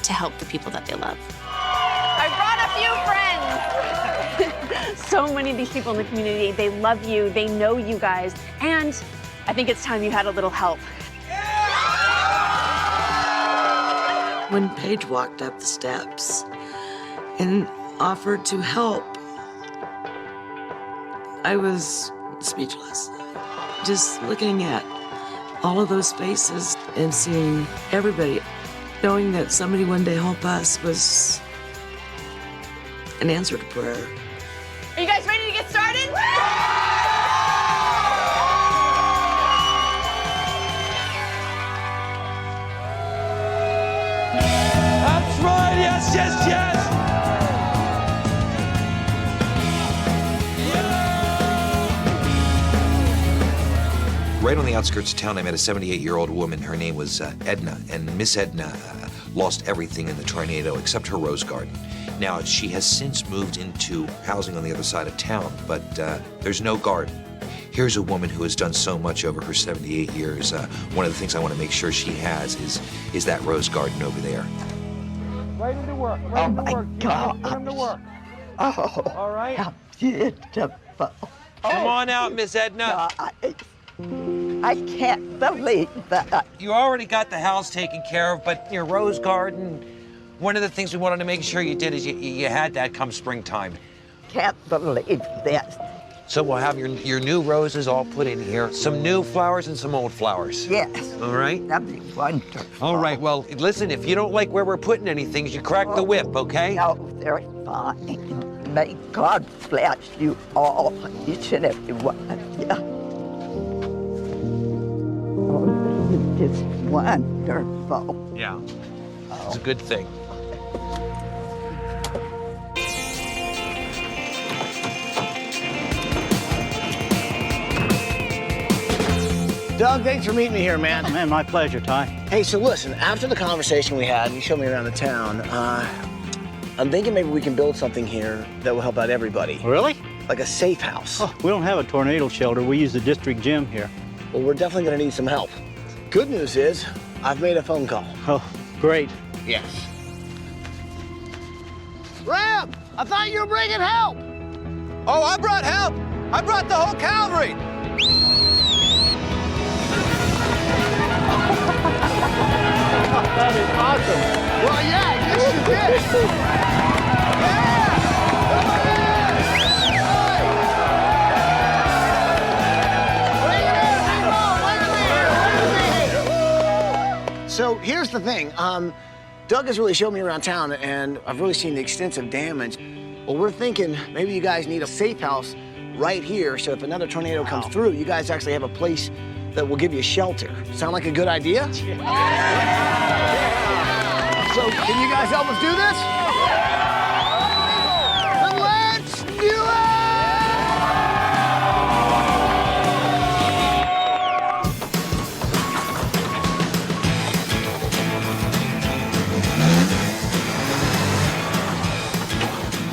to help the people that they love. I brought a few friends. So many of these people in the community, they love you, they know you guys, and I think it's time you had a little help. When Paige walked up the steps and offered to help, I was speechless. just looking at all of those faces and seeing everybody, knowing that somebody one day help us was an answer to prayer. Are you guys ready to get started? That's right, yes, yes, yes! Right on the outskirts of town, I met a 78-year-old woman. Her name was Edna, and Miss Edna lost everything in the tornado except her rose garden. Now, she has since moved into housing on the other side of town, but there's no garden. Here's a woman who has done so much over her 78 years. One of the things I want to make sure she has is that rose garden over there. Right into work. Right into work. God. Get him to work. Oh, all right. How beautiful. Come on out, Miss Edna. I can't believe that. You already got the house taken care of, but your rose garden, one of the things we wanted to make sure you did is you had that come springtime. Can't believe this. So we'll have your new roses all put in here, some new flowers and some old flowers. Yes. All right? That'd be wonderful. All right, well, listen, if you don't like where we're putting anything, you crack the whip, okay? No, they're fine. May God bless you all, each and every one of you. Oh, it's wonderful. Yeah, it's a good thing. Doug, thanks for meeting me here, man. Oh, man, my pleasure, Ty. Hey, so listen, after the conversation we had, and you showed me around the town, I'm thinking maybe we can build something here that will help out everybody. Really? Like a safe house. Oh, we don't have a tornado shelter. We use the district gym here. Well, we're definitely gonna need some help. Good news is, I've made a phone call. Oh, great. Yes. Ram, I thought you were bringing help. Oh, I brought help. I brought the whole cavalry. That is awesome. Well, yeah, yes, you did. So here's the thing. Doug has really showed me around town, and I've really seen the extensive damage. Well, we're thinking maybe you guys need a safe house right here, so if another tornado comes through, you guys actually have a place that will give you shelter. Sound like a good idea? So can you guys help us do this? Then let's do it!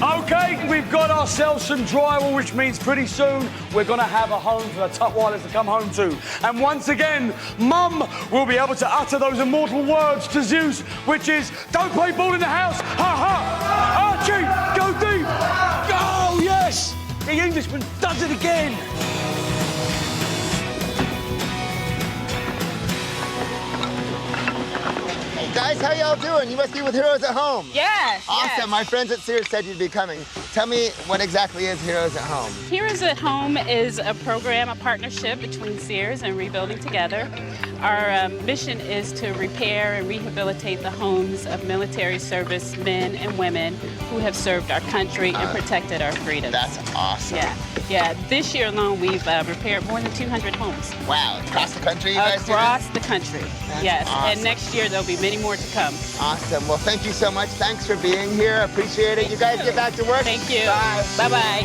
Okay, we've got ourselves some drywall, which means pretty soon we're gonna have a home for the Tutwilers to come home to. And once again, Mum will be able to utter those immortal words to Zeus, which is, don't play ball in the house, ha ha! Archie, go deep! Oh, yes! The Englishman does it again! Hey guys, how y'all doing? You must be with Heroes at Home. Yes. Awesome. Yes. My friends at Sears said you'd be coming. Tell me what exactly is Heroes at Home. Heroes at Home is a program, a partnership between Sears and Rebuilding Together. Our mission is to repair and rehabilitate the homes of military service men and women who have served our country and protected our freedoms. That's awesome. Yeah. This year alone, we've repaired more than 200 homes. Wow, across the country you guys do Across this? the country, That's yes. awesome. And next year, there'll be many more to come. Awesome. Well, thank you so much. Thanks for being here. Appreciate it. You guys get back to work. Thank you. Bye. Bye-bye.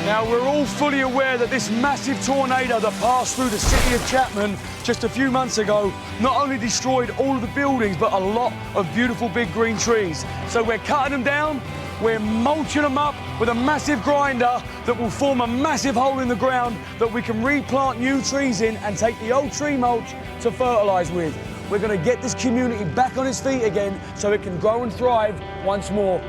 Now, we're all fully aware that this massive tornado that passed through the city of Chapman just a few months ago not only destroyed all of the buildings, but a lot of beautiful big green trees. So we're cutting them down, we're mulching them up with a massive grinder that will form a massive hole in the ground that we can replant new trees in and take the old tree mulch to fertilise with. We're going to get this community back on its feet again so it can grow and thrive once more.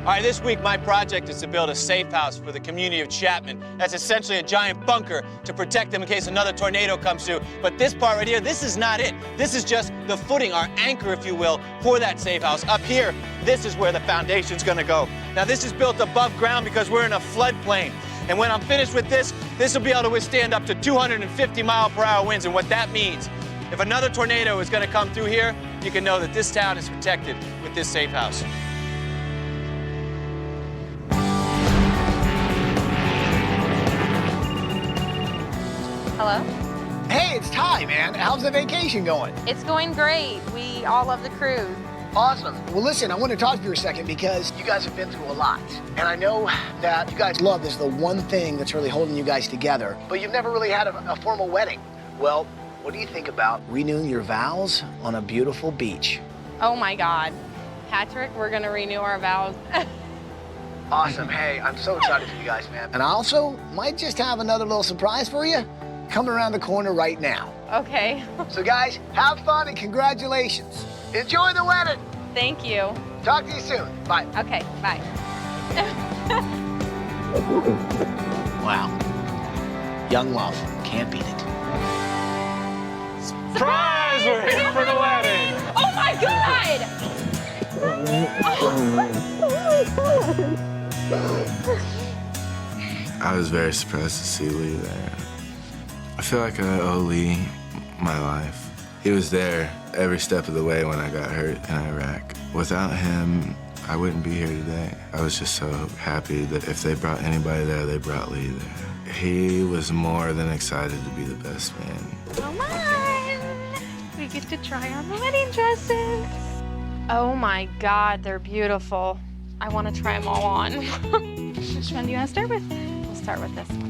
All right, this week my project is to build a safe house for the community of Chapman. That's essentially a giant bunker to protect them in case another tornado comes through. But this part right here, this is not it. This is just the footing, our anchor, if you will, for that safe house. Up here, this is where the foundation's gonna go. Now this is built above ground because we're in a floodplain. And when I'm finished with this will be able to withstand up to 250-mile-per-hour winds. And what that means, if another tornado is gonna come through here, you can know that this town is protected with this safe house. Hello? Hey, it's Ty, man. How's the vacation going? It's going great. We all love the cruise. Awesome. Well, listen, I want to talk to you for a second because you guys have been through a lot. And I know that you guys love is the one thing that's really holding you guys together, but you've never really had a formal wedding. Well, what do you think about renewing your vows on a beautiful beach? Oh my God. Patrick, we're gonna renew our vows. Awesome. Hey, I'm so excited for you guys, man. And I also might just have another little surprise for you coming around the corner right now. Okay. So guys, have fun and congratulations. Enjoy the wedding. Thank you. Talk to you soon. Bye. Okay, bye. Wow. Young love. Can't beat it. Surprise! We're here for the wedding. Oh my God! I was very surprised to see Lee there. I feel like I owe Lee my life. He was there every step of the way when I got hurt in Iraq. Without him, I wouldn't be here today. I was just so happy that if they brought anybody there, they brought Lee there. He was more than excited to be the best man. Come on! We get to try on the wedding dresses. Oh my God, they're beautiful. I want to try them all on. Which one do you want to start with? We'll start with this one.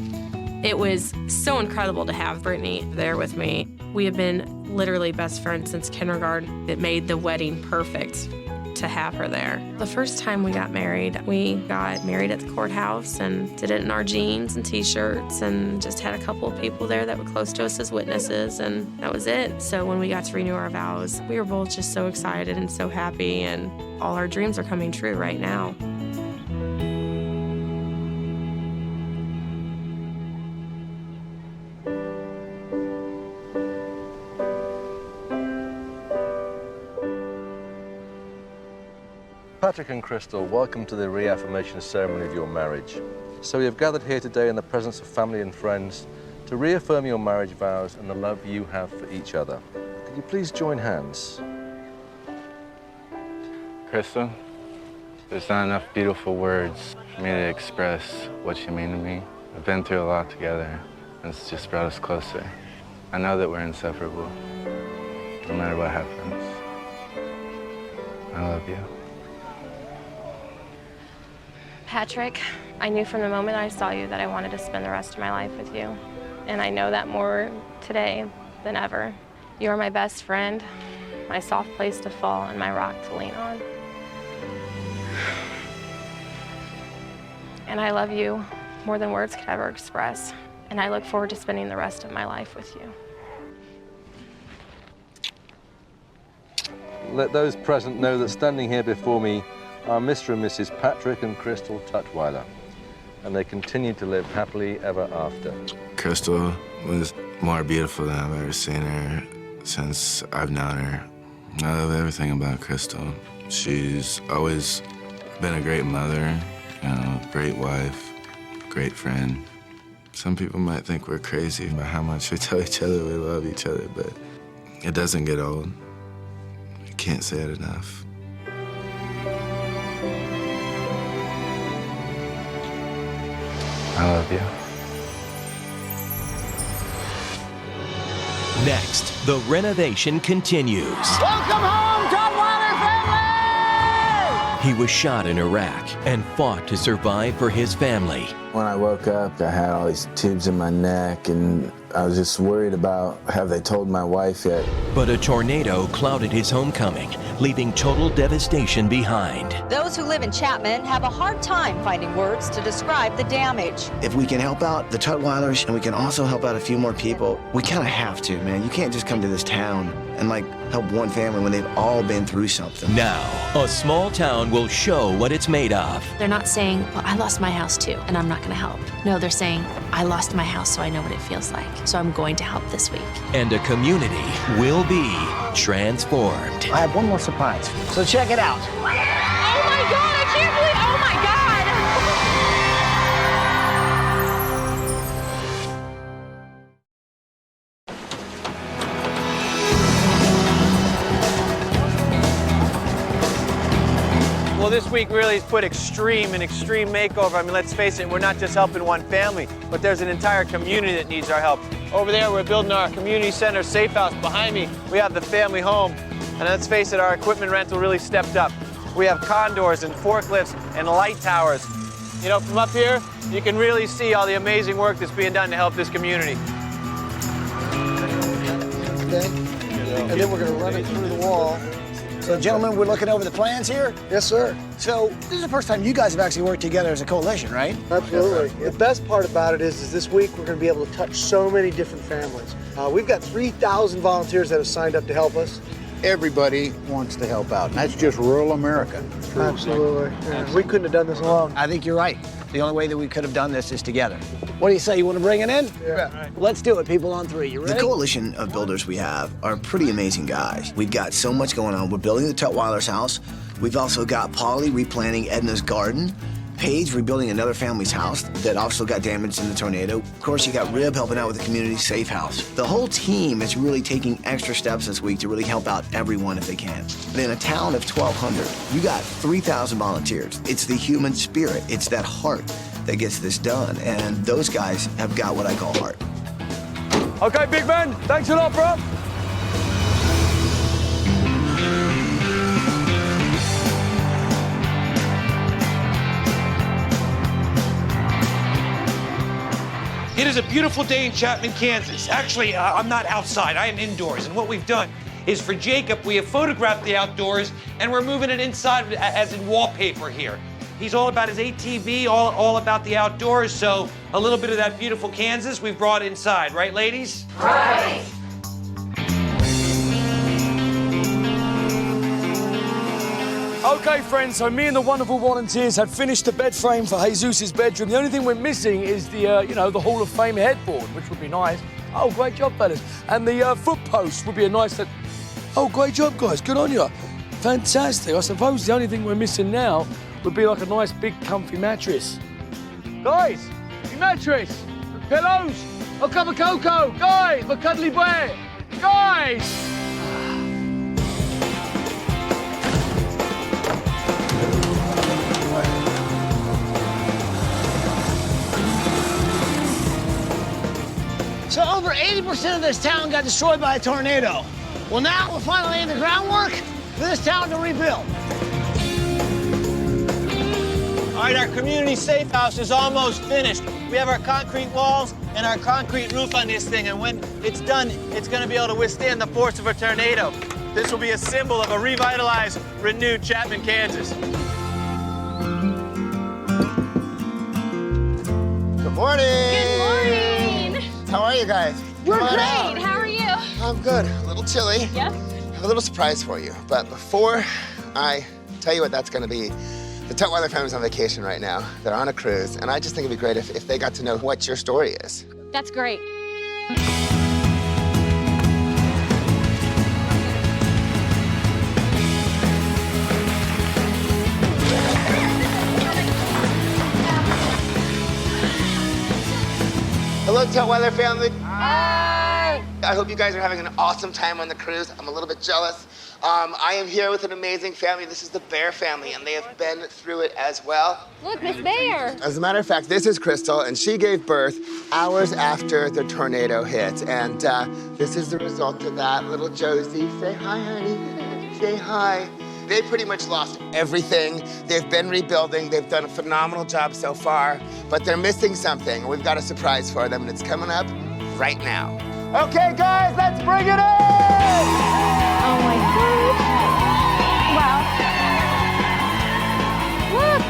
It was so incredible to have Brittany there with me. We have been literally best friends since kindergarten. It made the wedding perfect to have her there. The first time we got married at the courthouse and did it in our jeans and t-shirts and just had a couple of people there that were close to us as witnesses, and that was it. So when we got to renew our vows, we were both just so excited and so happy, and all our dreams are coming true right now. Patrick and Crystal, welcome to the reaffirmation ceremony of your marriage. So we have gathered here today in the presence of family and friends to reaffirm your marriage vows and the love you have for each other. Could you please join hands? Crystal, there's not enough beautiful words for me to express what you mean to me. We've been through a lot together, and it's just brought us closer. I know that we're inseparable, no matter what happens. I love you. Patrick, I knew from the moment I saw you that I wanted to spend the rest of my life with you. And I know that more today than ever. You are my best friend, my soft place to fall, and my rock to lean on. And I love you more than words could ever express. And I look forward to spending the rest of my life with you. Let those present know that standing here before me are Mr. and Mrs. Patrick and Crystal Tutwiler, and they continue to live happily ever after. Crystal was more beautiful than I've ever seen her since I've known her. I love everything about Crystal. She's always been a great mother, great wife, great friend. Some people might think we're crazy about how much we tell each other we love each other, but it doesn't get old. I can't say it enough. I love you. Next, the renovation continues. Welcome home, Tutwiler family! He was shot in Iraq and fought to survive for his family. When I woke up, I had all these tubes in my neck and I was just worried about, have they told my wife yet? But a tornado clouded his homecoming, leaving total devastation behind. Those who live in Chapman have a hard time finding words to describe the damage. If we can help out the Tutwilers and we can also help out a few more people, we kind of have to, man. You can't just come to this town and like help one family when they've all been through something. Now, a small town will show what it's made of. They're not saying, well, I lost my house too, and I'm not gonna help. No, they're saying, I lost my house, so I know what it feels like. So I'm going to help this week. And a community will be transformed. I have one more surprise, so check it out. Oh my God, I can't believe, oh my God. Well, this week really has put Extreme and Extreme Makeover. I mean, let's face it, we're not just helping one family, but there's an entire community that needs our help. Over there, we're building our community center safe house. Behind me, we have the family home. And let's face it, our equipment rental really stepped up. We have condors and forklifts and light towers. You know, from up here, you can really see all the amazing work that's being done to help this community. Okay. And then we're gonna run it through the wall. So, gentlemen, we're looking over the plans here? Yes, sir. So, this is the first time you guys have actually worked together as a coalition, right? Absolutely. The best part about it is this week we're going to be able to touch so many different families. We've got 3,000 volunteers that have signed up to help us. Everybody wants to help out, and that's just rural America. Absolutely. Yeah, we couldn't have done this alone. I think you're right. The only way that we could have done this is together. What do you say? You want to bring it in? Yeah. Let's do it, people on three. You ready? The coalition of builders we have are pretty amazing guys. We've got so much going on. We're building the Tutwiler's house. We've also got Polly replanting Edna's garden. Paige rebuilding another family's house that also got damaged in the tornado. Of course, you got Rib helping out with the community safe house. The whole team is really taking extra steps this week to really help out everyone if they can. But in a town of 1,200, you got 3,000 volunteers. It's the human spirit. It's that heart that gets this done. And those guys have got what I call heart. Okay, big man. Thanks a lot, bro. It is a beautiful day in Chapman, Kansas. Actually, I'm not outside, I am indoors. And what we've done is for Jacob, we have photographed the outdoors and we're moving it inside as in wallpaper here. He's all about his ATV, all about the outdoors, so a little bit of that beautiful Kansas we've brought inside, right, ladies? Right. Okay, friends, so me and the wonderful volunteers have finished the bed frame for Jesus' bedroom. The only thing we're missing is the, the Hall of Fame headboard, which would be nice. Oh, great job, fellas. And the foot post would be a nice... Oh, great job, guys. Good on you. Fantastic. I suppose the only thing we're missing now would be like a nice, big, comfy mattress. Guys, the mattress, the pillows, a cup of cocoa. Guys, my cuddly bear. Guys! So over 80% of this town got destroyed by a tornado. Well, now we're finally in the groundwork for this town to rebuild. All right, our community safe house is almost finished. We have our concrete walls and our concrete roof on this thing, and when it's done, it's gonna be able to withstand the force of a tornado. This will be a symbol of a revitalized, renewed Chapman, Kansas. Good morning. Good morning. How are you guys? We're Come on great. out. How are you? I'm good. A little chilly. Yeah. I have a little surprise for you. But before I tell you what that's going to be, the Tutwiler family's on vacation right now. They're on a cruise, and I just think it'd be great if they got to know what your story is. That's great. Hello, Tutwiler family. Hi. I hope you guys are having an awesome time on the cruise. I'm a little bit jealous. I am here with an amazing family. This is the Bear family, and they have been through it as well. Look, Miss Bear. As a matter of fact, this is Crystal, and she gave birth hours after the tornado hit. And this is the result of that. Little Josie, say hi, honey. Say hi. They pretty much lost everything. They've been rebuilding. They've done a phenomenal job so far, but they're missing something. We've got a surprise for them, and it's coming up right now. Okay, guys, let's bring it in! Oh my God. Wow. Look.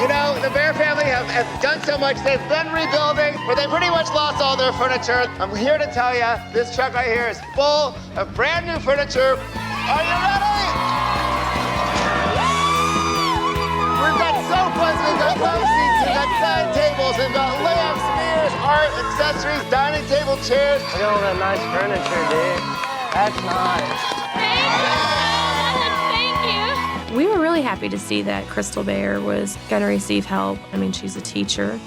You know, the Bear family have done so much. They've been rebuilding, but they pretty much lost all their furniture. I'm here to tell you, this truck right here is full of brand new furniture. Are you ready? We've got sofas, we've got love seats, we've got side tables, we've got lamps, mirrors, art, accessories, dining table, chairs. Look at all that nice furniture, dude. That's nice. We were really happy to see that Crystal Bear was going to receive help. I mean, she's a teacher.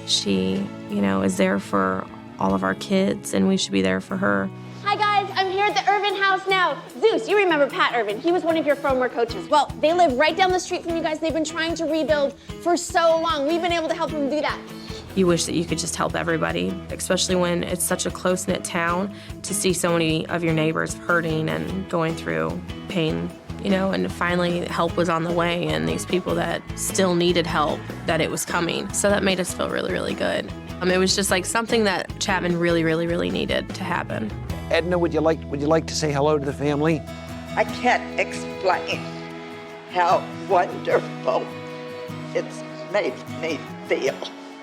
She, is there for all of our kids, and we should be there for her. Hi guys, I'm here at the Irvin house now. Zeus, you remember Pat Irvin. He was one of your former coaches. Well, they live right down the street from you guys. They've been trying to rebuild for so long. We've been able to help them do that. You wish that you could just help everybody, especially when it's such a close-knit town, to see so many of your neighbors hurting and going through pain, and finally help was on the way, and these people that still needed help, that it was coming. So that made us feel really, really good. It was just like something that Chapman really, really, really needed to happen. Edna, would you like to say hello to the family? I can't explain how wonderful it's made me feel.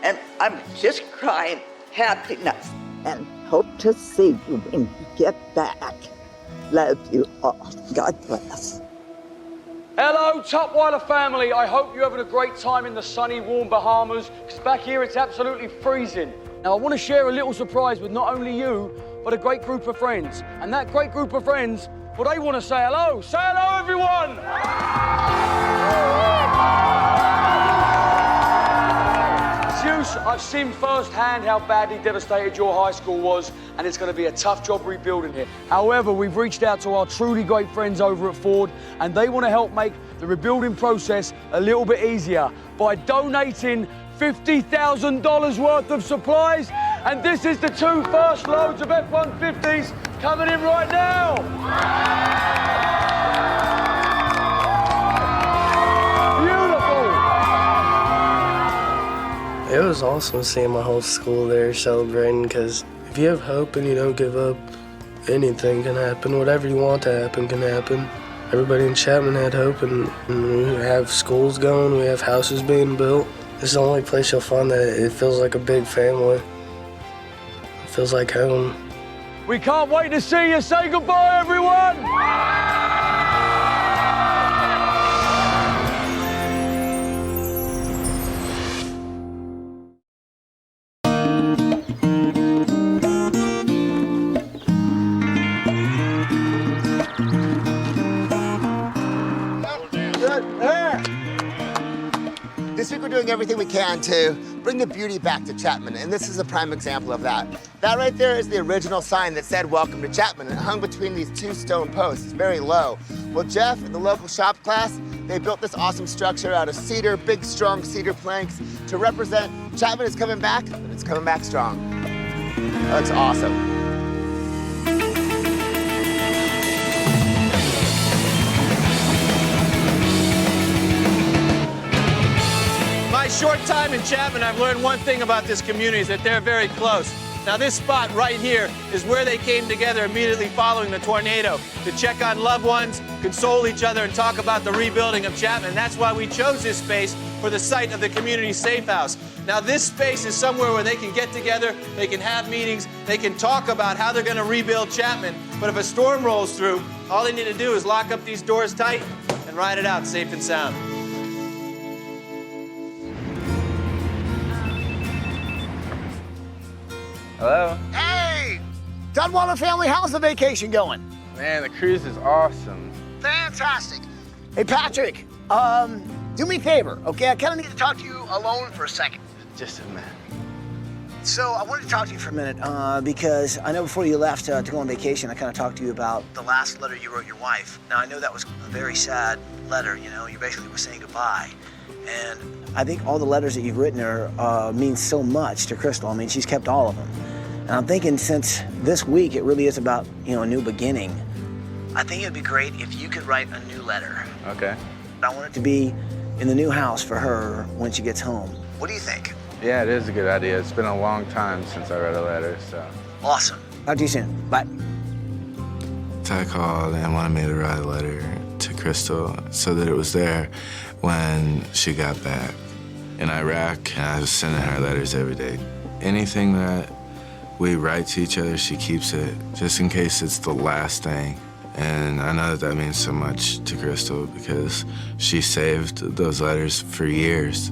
And I'm just crying happiness and hope to see you when you get back. Love you all. God bless. Hello, Tutwiler family. I hope you're having a great time in the sunny, warm Bahamas, because back here it's absolutely freezing. Now, I want to share a little surprise with not only you, but a great group of friends. And that great group of friends, well, they want to say hello. Say hello, everyone! Zeus, I've seen firsthand how badly devastated your high school was, and it's going to be a tough job rebuilding it. However, we've reached out to our truly great friends over at Ford, and they want to help make the rebuilding process a little bit easier by donating $50,000 worth of supplies, and this is the 2 first loads of F-150s coming in right now. It was awesome seeing my whole school there celebrating, because if you have hope and you don't give up, anything can happen. Whatever you want to happen can happen. Everybody in Chapman had hope, and we have schools going, we have houses being built. This is the only place you'll find that it feels like a big family. It feels like home. We can't wait to see you. Say goodbye, everyone! This week we're doing everything we can to bring the beauty back to Chapman, and this is a prime example of that. That right there is the original sign that said, "Welcome to Chapman," and it hung between these 2 stone posts. It's very low. Well, Jeff and the local shop class, they built this awesome structure out of cedar, big, strong cedar planks to represent Chapman is coming back, but it's coming back strong. That's awesome. My short time in Chapman, I've learned one thing about this community, is that they're very close. Now this spot right here is where they came together immediately following the tornado to check on loved ones, console each other, and talk about the rebuilding of Chapman. That's why we chose this space for the site of the community safe house. Now this space is somewhere where they can get together, they can have meetings, they can talk about how they're gonna rebuild Chapman. But if a storm rolls through, all they need to do is lock up these doors tight and ride it out safe and sound. Hello? Hey! Tutwiler family, how's the vacation going? Man, the cruise is awesome. Fantastic. Hey, Patrick, do me a favor, okay? I kind of need to talk to you alone for a second. Just a minute. So I wanted to talk to you for a minute because I know before you left to go on vacation, I kind of talked to you about the last letter you wrote your wife. Now, I know that was a very sad letter, you know? You basically were saying goodbye. And I think all the letters that you've written her mean so much to Crystal. I mean, she's kept all of them. And I'm thinking since this week it really is about, you know, a new beginning, I think it'd be great if you could write a new letter. Okay. I want it to be in the new house for her when she gets home. What do you think? Yeah, it is a good idea. It's been a long time since I read a letter, so. Awesome. Talk to you soon. Bye. So I called and wanted me to write a letter to Crystal so that it was there when she got back. In Iraq, and I was sending her letters every day. Anything that we write to each other, she keeps it, just in case it's the last thing. And I know that means so much to Crystal because she saved those letters for years.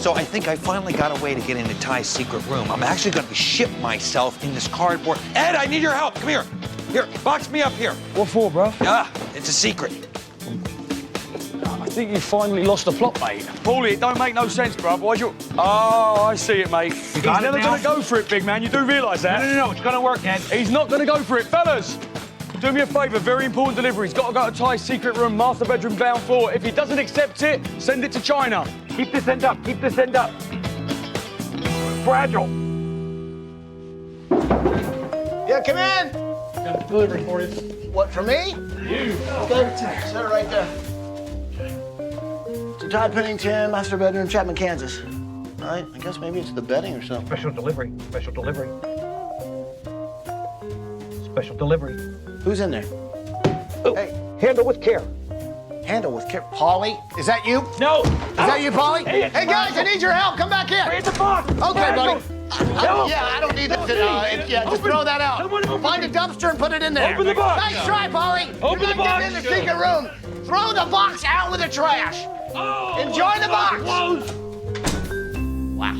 So I think I finally got a way to get into Ty's secret room. I'm actually going to ship myself in this cardboard. Ed, I need your help. Come here. Here, box me up here. What for, bro? It's a secret. I think you finally lost the plot, mate. Paulie, it don't make no sense, bruv. Why'd you... Oh, I see it, mate. He's never going to go for it, big man. You do realise that? No, it's going to work, Ed. He's not going to go for it. Fellas, do me a favour. Very important delivery. He's got to go to Ty's secret room, master bedroom, down floor. If he doesn't accept it, send it to China. Keep this end up. Keep this end up. Fragile. Yeah, come in. Got a delivery for you. What, for me? You. Okay, set it right there. To Todd Pennington, master bedroom, Chapman, Kansas. All right, I guess maybe it's the bedding or something. Special delivery. Special delivery. Special delivery. Who's in there? Oh, hey. Handle with care. Handle with care. Polly, is that you? No. Is that you, Polly? Hey, guys, I need your help. Come back in. Where's the box? Okay, buddy. No. Yeah, I don't need that. Just throw that out. Find a dumpster and put it in there. Open the box. Nice try, Polly. Open the box. Get in the secret room. Throw the box out with the trash. Oh, enjoy the box. Close. Wow.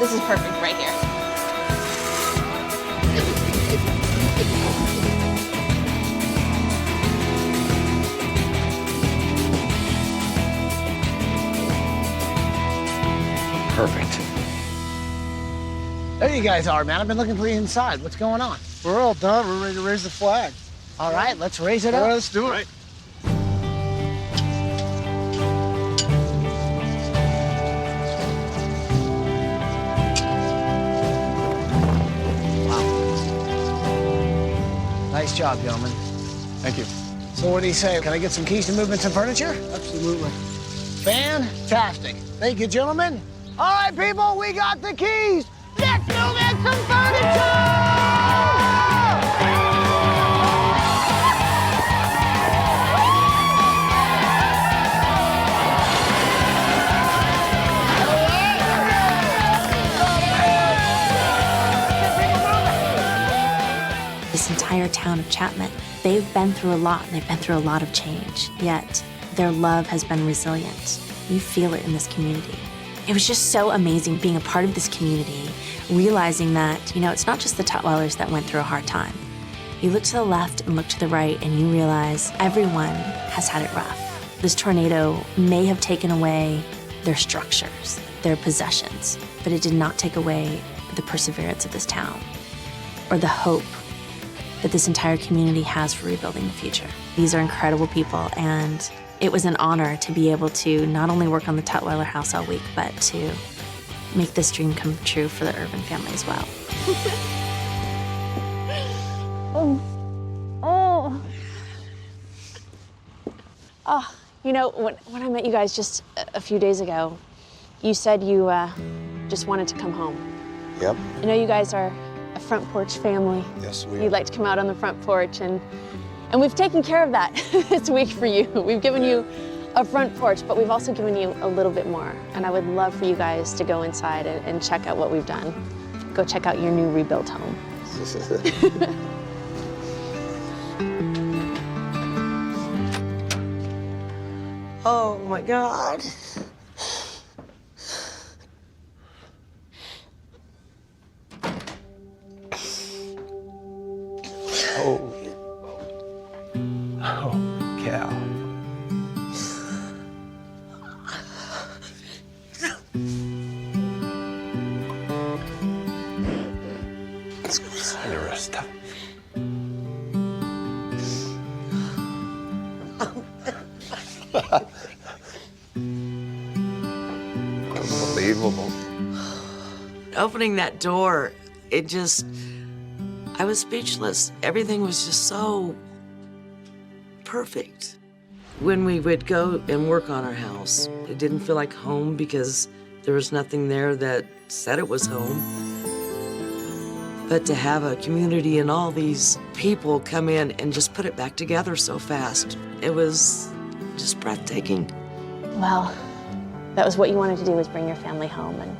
This is perfect right here. Perfect. There you guys are, man. I've been looking for you inside. What's going on? We're all done. We're ready to raise the flag. All right, let's raise it All up. right, let's do it. Nice job, gentlemen. Thank you. So what do you say? Can I get some keys to move in some furniture? Absolutely. Fantastic. Thank you, gentlemen. All right, people, we got the keys. Let's move in some furniture! This entire town of Chapman, they've been through a lot, and they've been through a lot of change, yet their love has been resilient. You feel it in this community. It was just so amazing being a part of this community, realizing that, it's not just the Tutwilers that went through a hard time. You look to the left and look to the right, and you realize everyone has had it rough. This tornado may have taken away their structures, their possessions, but it did not take away the perseverance of this town or the hope that this entire community has for rebuilding the future. These are incredible people, and it was an honor to be able to not only work on the Tutwiler house all week, but to make this dream come true for the Irvin family as well. When I met you guys just a few days ago, you said you just wanted to come home. Yep. I know you guys are a front porch family. Yes, we are. You'd like to come out on the front porch, and we've taken care of that this week for you. We've given you a front porch, but we've also given you a little bit more. And I would love for you guys to go inside and check out what we've done. Go check out your new rebuilt home. Oh my God. Oh, cow. The rest of Unbelievable. Opening that door, I was speechless. Everything was just so perfect. When we would go and work on our house, it didn't feel like home because there was nothing there that said it was home. But to have a community and all these people come in and just put it back together so fast, it was just breathtaking. Well, that was what you wanted to do, was bring your family home. And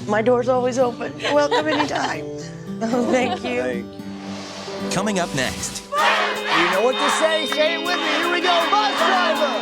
my door's always open. Welcome anytime. Oh, thank you. Coming up next. You know what to say it with me. Here we go, bus driver.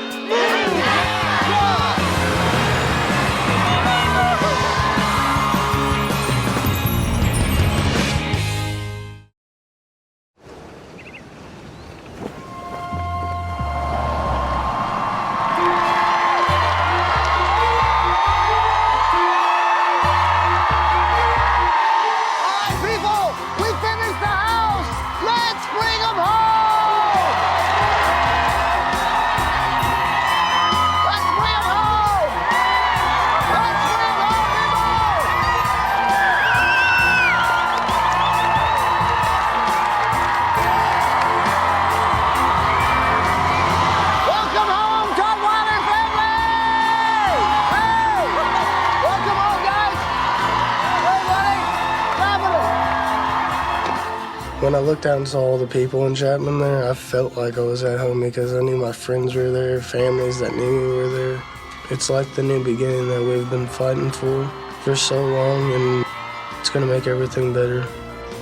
When I looked out and saw all the people in Chapman there, I felt like I was at home because I knew my friends were there, families that knew me were there. It's like the new beginning that we've been fighting for so long, and it's gonna make everything better.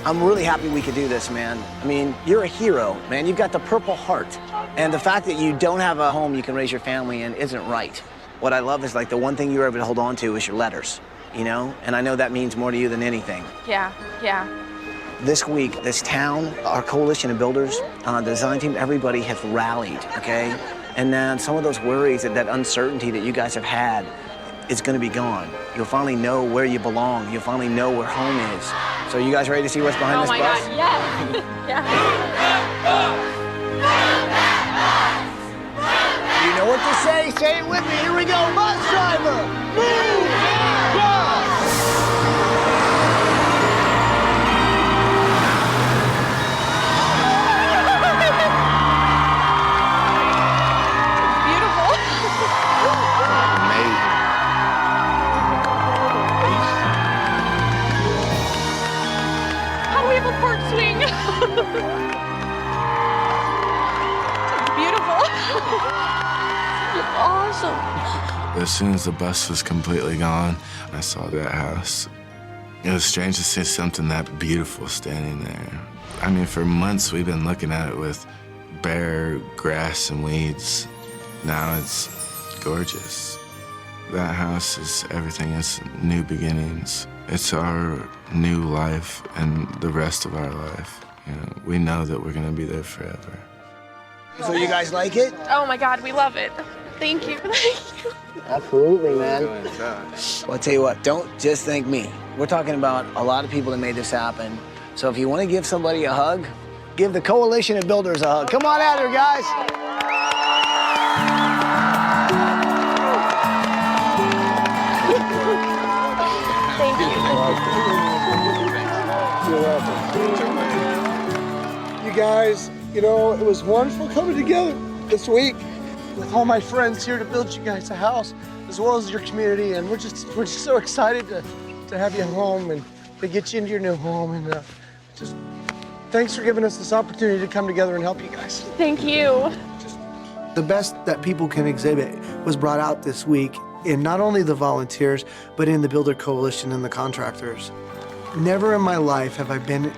I'm really happy we could do this, man. I mean, you're a hero, man. You've got the Purple Heart. And the fact that you don't have a home you can raise your family in isn't right. What I love is, like, the one thing you were able to hold on to is your letters, you know? And I know that means more to you than anything. Yeah. This week, this town, our coalition of builders, the design team, everybody has rallied, okay? And then some of those worries, that uncertainty that you guys have had is gonna be gone. You'll finally know where you belong. You'll finally know where home is. So you guys ready to see what's behind this bus? Oh my God, yes. Yeah. You know what to say it with me. Here we go, bus driver. Move, bus. How do we have a porch swing? It's beautiful. It's awesome. As soon as the bus was completely gone, I saw that house. It was strange to see something that beautiful standing there. I mean, for months we've been looking at it with bare grass and weeds. Now it's gorgeous. That house is everything. It's new beginnings. It's our new life and the rest of our life. You know, we know that we're gonna be there forever. So you guys like it? Oh my God, we love it. Thank you. Absolutely, man. Well, I'll tell you what, don't just thank me. We're talking about a lot of people that made this happen. So if you want to give somebody a hug, give the Coalition of Builders a hug. Come on out here, guys. Thank you. You're welcome. You guys, you know, it was wonderful coming together this week with all my friends here to build you guys a house, as well as your community, and we're just so excited to have you home and to get you into your new home, and just thanks for giving us this opportunity to come together and help you guys. Thank you. The best that people can exhibit was brought out this week in not only the volunteers, but in the Builder Coalition and the contractors. Never in my life have I been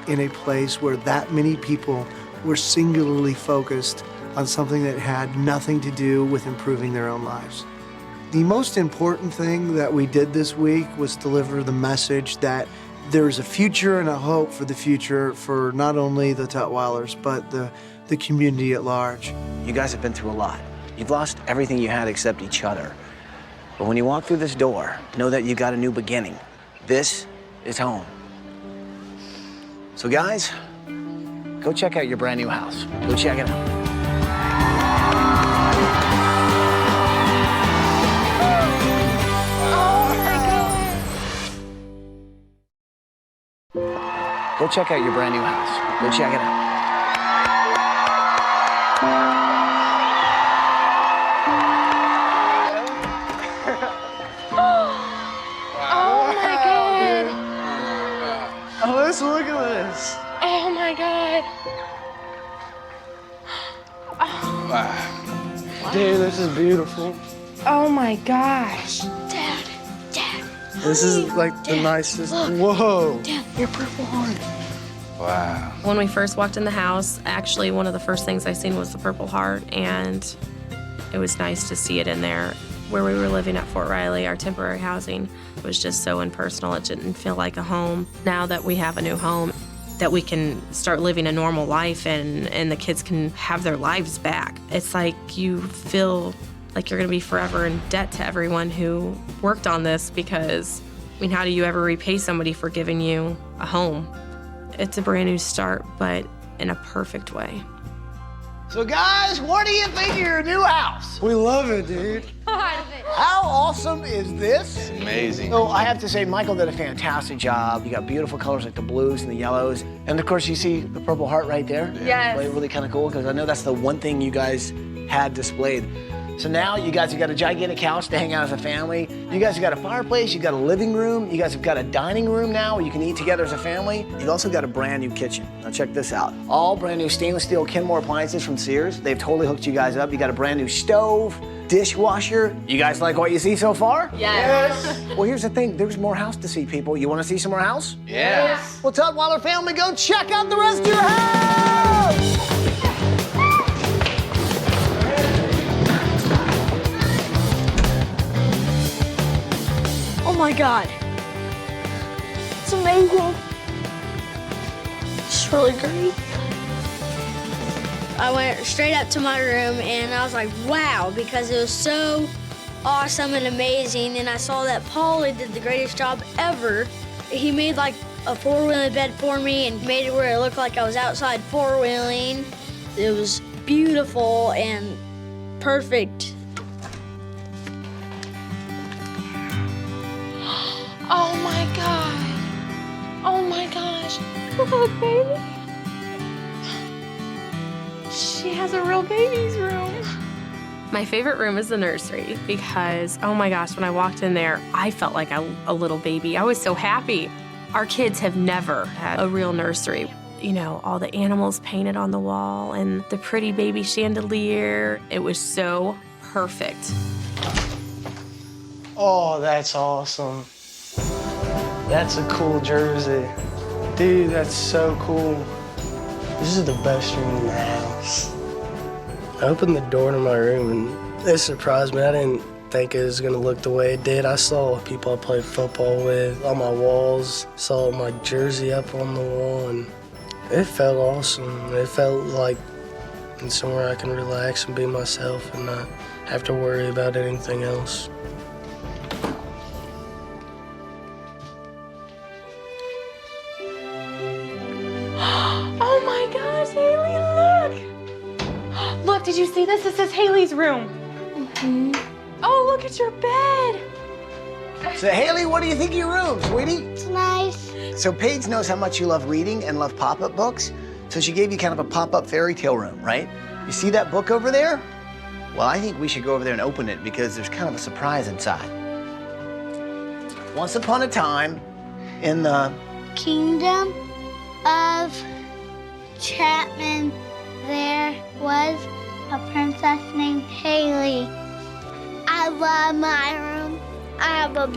in a place where that many people were singularly focused on something that had nothing to do with improving their own lives. The most important thing that we did this week was deliver the message that there's a future and a hope for the future for not only the Tutwilers, but the community at large. You guys have been through a lot. You've lost everything you had except each other. But when you walk through this door, know that you got a new beginning. This is home. So guys, go check out your brand new house. Go check it out. Go check out your brand new house. Go check it out. Oh my God. Oh, let's look at this. Oh my God. Dude, this is beautiful. Oh my gosh. Dad, This is like the nicest. Whoa. Dad, your Purple Heart. Wow. When we first walked in the house, actually one of the first things I seen was the Purple Heart, and it was nice to see it in there. Where we were living at Fort Riley, our temporary housing was just so impersonal. It didn't feel like a home. Now that we have a new home, that we can start living a normal life and the kids can have their lives back. It's like you feel like you're gonna be forever in debt to everyone who worked on this, because, I mean, how do you ever repay somebody for giving you a home? It's a brand new start, but in a perfect way. So guys, what do you think of your new house? We love it, dude. How awesome is this? Amazing. So I have to say, Michael did a fantastic job. You got beautiful colors like the blues and the yellows. And of course, you see the Purple Heart right there. Yes. Really kind of cool, because I know that's the one thing you guys had displayed. So now you guys have got a gigantic couch to hang out as a family. You guys have got a fireplace, you've got a living room, you guys have got a dining room now where you can eat together as a family. You've also got a brand new kitchen. Now check this out. All brand new stainless steel Kenmore appliances from Sears. They've totally hooked you guys up. You got a brand new stove, dishwasher. You guys like what you see so far? Yes. Well, here's the thing. There's more house to see, people. You want to see some more house? Yes. Well, Tutwiler family, go check out the rest of your house! Oh my God. It's amazing. It's really great. I went straight up to my room and I was like, wow, because it was so awesome and amazing. And I saw that Paulie did the greatest job ever. He made like a four-wheeling bed for me and made it where it looked like I was outside four-wheeling. It was beautiful and perfect. Oh my God. Oh my gosh. Look, baby. She has a real baby's room. My favorite room is the nursery because, oh my gosh, when I walked in there, I felt like a little baby. I was so happy. Our kids have never had a real nursery. You know, all the animals painted on the wall and the pretty baby chandelier. It was so perfect. Oh, that's awesome. That's a cool jersey. Dude, that's so cool. This is the best room in the house. I opened the door to my room and it surprised me. I didn't think it was gonna look the way it did. I saw people I played football with on my walls, saw my jersey up on the wall, and it felt awesome. It felt like it's somewhere I can relax and be myself and not have to worry about anything else. Oh my gosh, Haley, look! Look, did you see this? This is Haley's room. Oh, look at your bed. So Haley, what do you think of your room, sweetie? It's nice. So Paige knows how much you love reading and love pop-up books, so she gave you kind of a pop-up fairy tale room, right? You see that book over there? Well, I think we should go over there and open it because there's kind of a surprise inside. Once upon a time, in the Kingdom of Chapman, there was a princess named Haley. I love my room. I have a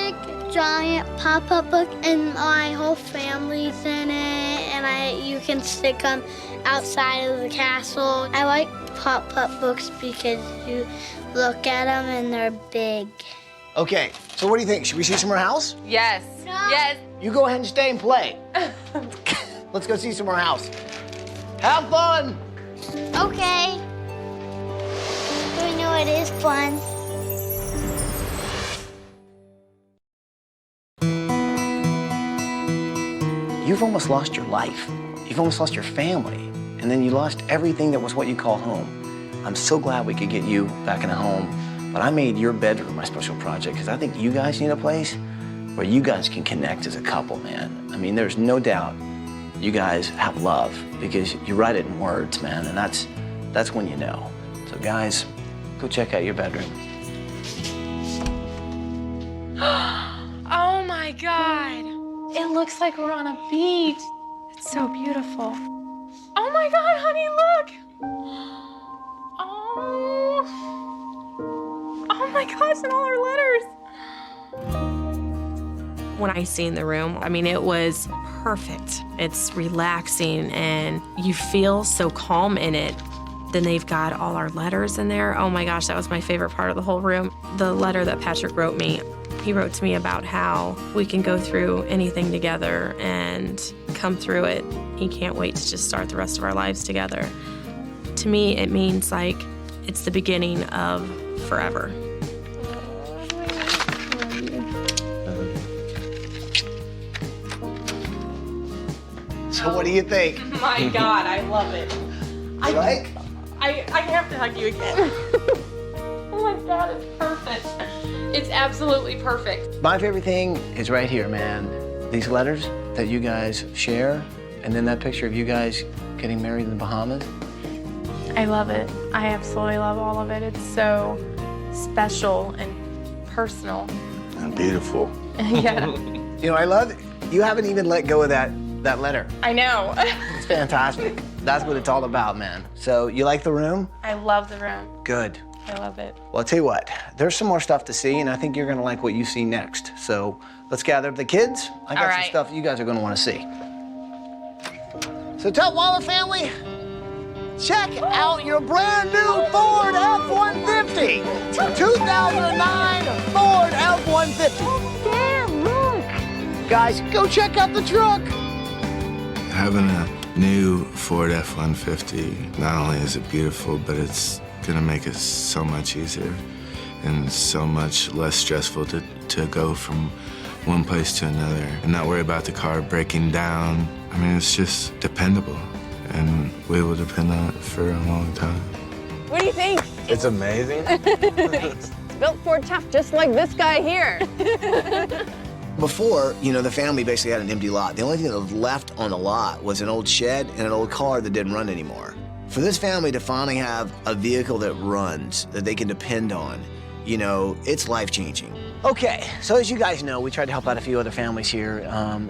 big, giant pop-up book, and my whole family's in it, and you can stick them outside of the castle. I like pop-up books because you look at them and they're big. Okay, so what do you think? Should we see some more house? Yes. No. Yes. You go ahead and stay and play. Let's go see some more house. Have fun! Okay. We know it is fun. You've almost lost your life. You've almost lost your family. And then you lost everything that was what you call home. I'm so glad we could get you back in a home. But I made your bedroom my special project because I think you guys need a place where you guys can connect as a couple, man. I mean, there's no doubt you guys have love because you write it in words, man, and that's when you know. So guys, go check out your bedroom. Oh my God. It looks like we're on a beach. It's so beautiful. Oh my God, honey, look. Oh my gosh, and all our letters. When I seen the room, I mean, it was perfect. It's relaxing and you feel so calm in it. Then they've got all our letters in there. Oh my gosh, that was my favorite part of the whole room. The letter that Patrick wrote me, he wrote to me about how we can go through anything together and come through it. He can't wait to just start the rest of our lives together. To me, it means like it's the beginning of forever. So what do you think? My God, I love it. Right? I have to hug you again. Oh my God, it's perfect. It's absolutely perfect. My favorite thing is right here, man. These letters that you guys share, and then that picture of you guys getting married in the Bahamas. I love it. I absolutely love all of it. It's so special and personal. And beautiful. Yeah. You know, I love it. You haven't even let go of that letter. I know. It's fantastic. That's what it's all about, man. So you like the room? I love the room. Good. I love it. Well, I'll tell you what, there's some more stuff to see, and I think you're gonna like what you see next. So let's gather up the kids. I got some stuff you guys are gonna wanna see. So Tutwiler family, check out your brand new Ford F-150. 2009 Ford F-150. Damn, look. Guys, go check out the truck. Having a new Ford F-150, not only is it beautiful, but it's gonna make it so much easier and so much less stressful to go from one place to another and not worry about the car breaking down. I mean, it's just dependable, and we will depend on it for a long time. What do you think? It's amazing. It's built Ford tough, just like this guy here. Before, you know, the family basically had an empty lot. The only thing that was left on the lot was an old shed and an old car that didn't run anymore. For this family to finally have a vehicle that runs, that they can depend on, you know, it's life-changing. Okay, so as you guys know, we tried to help out a few other families here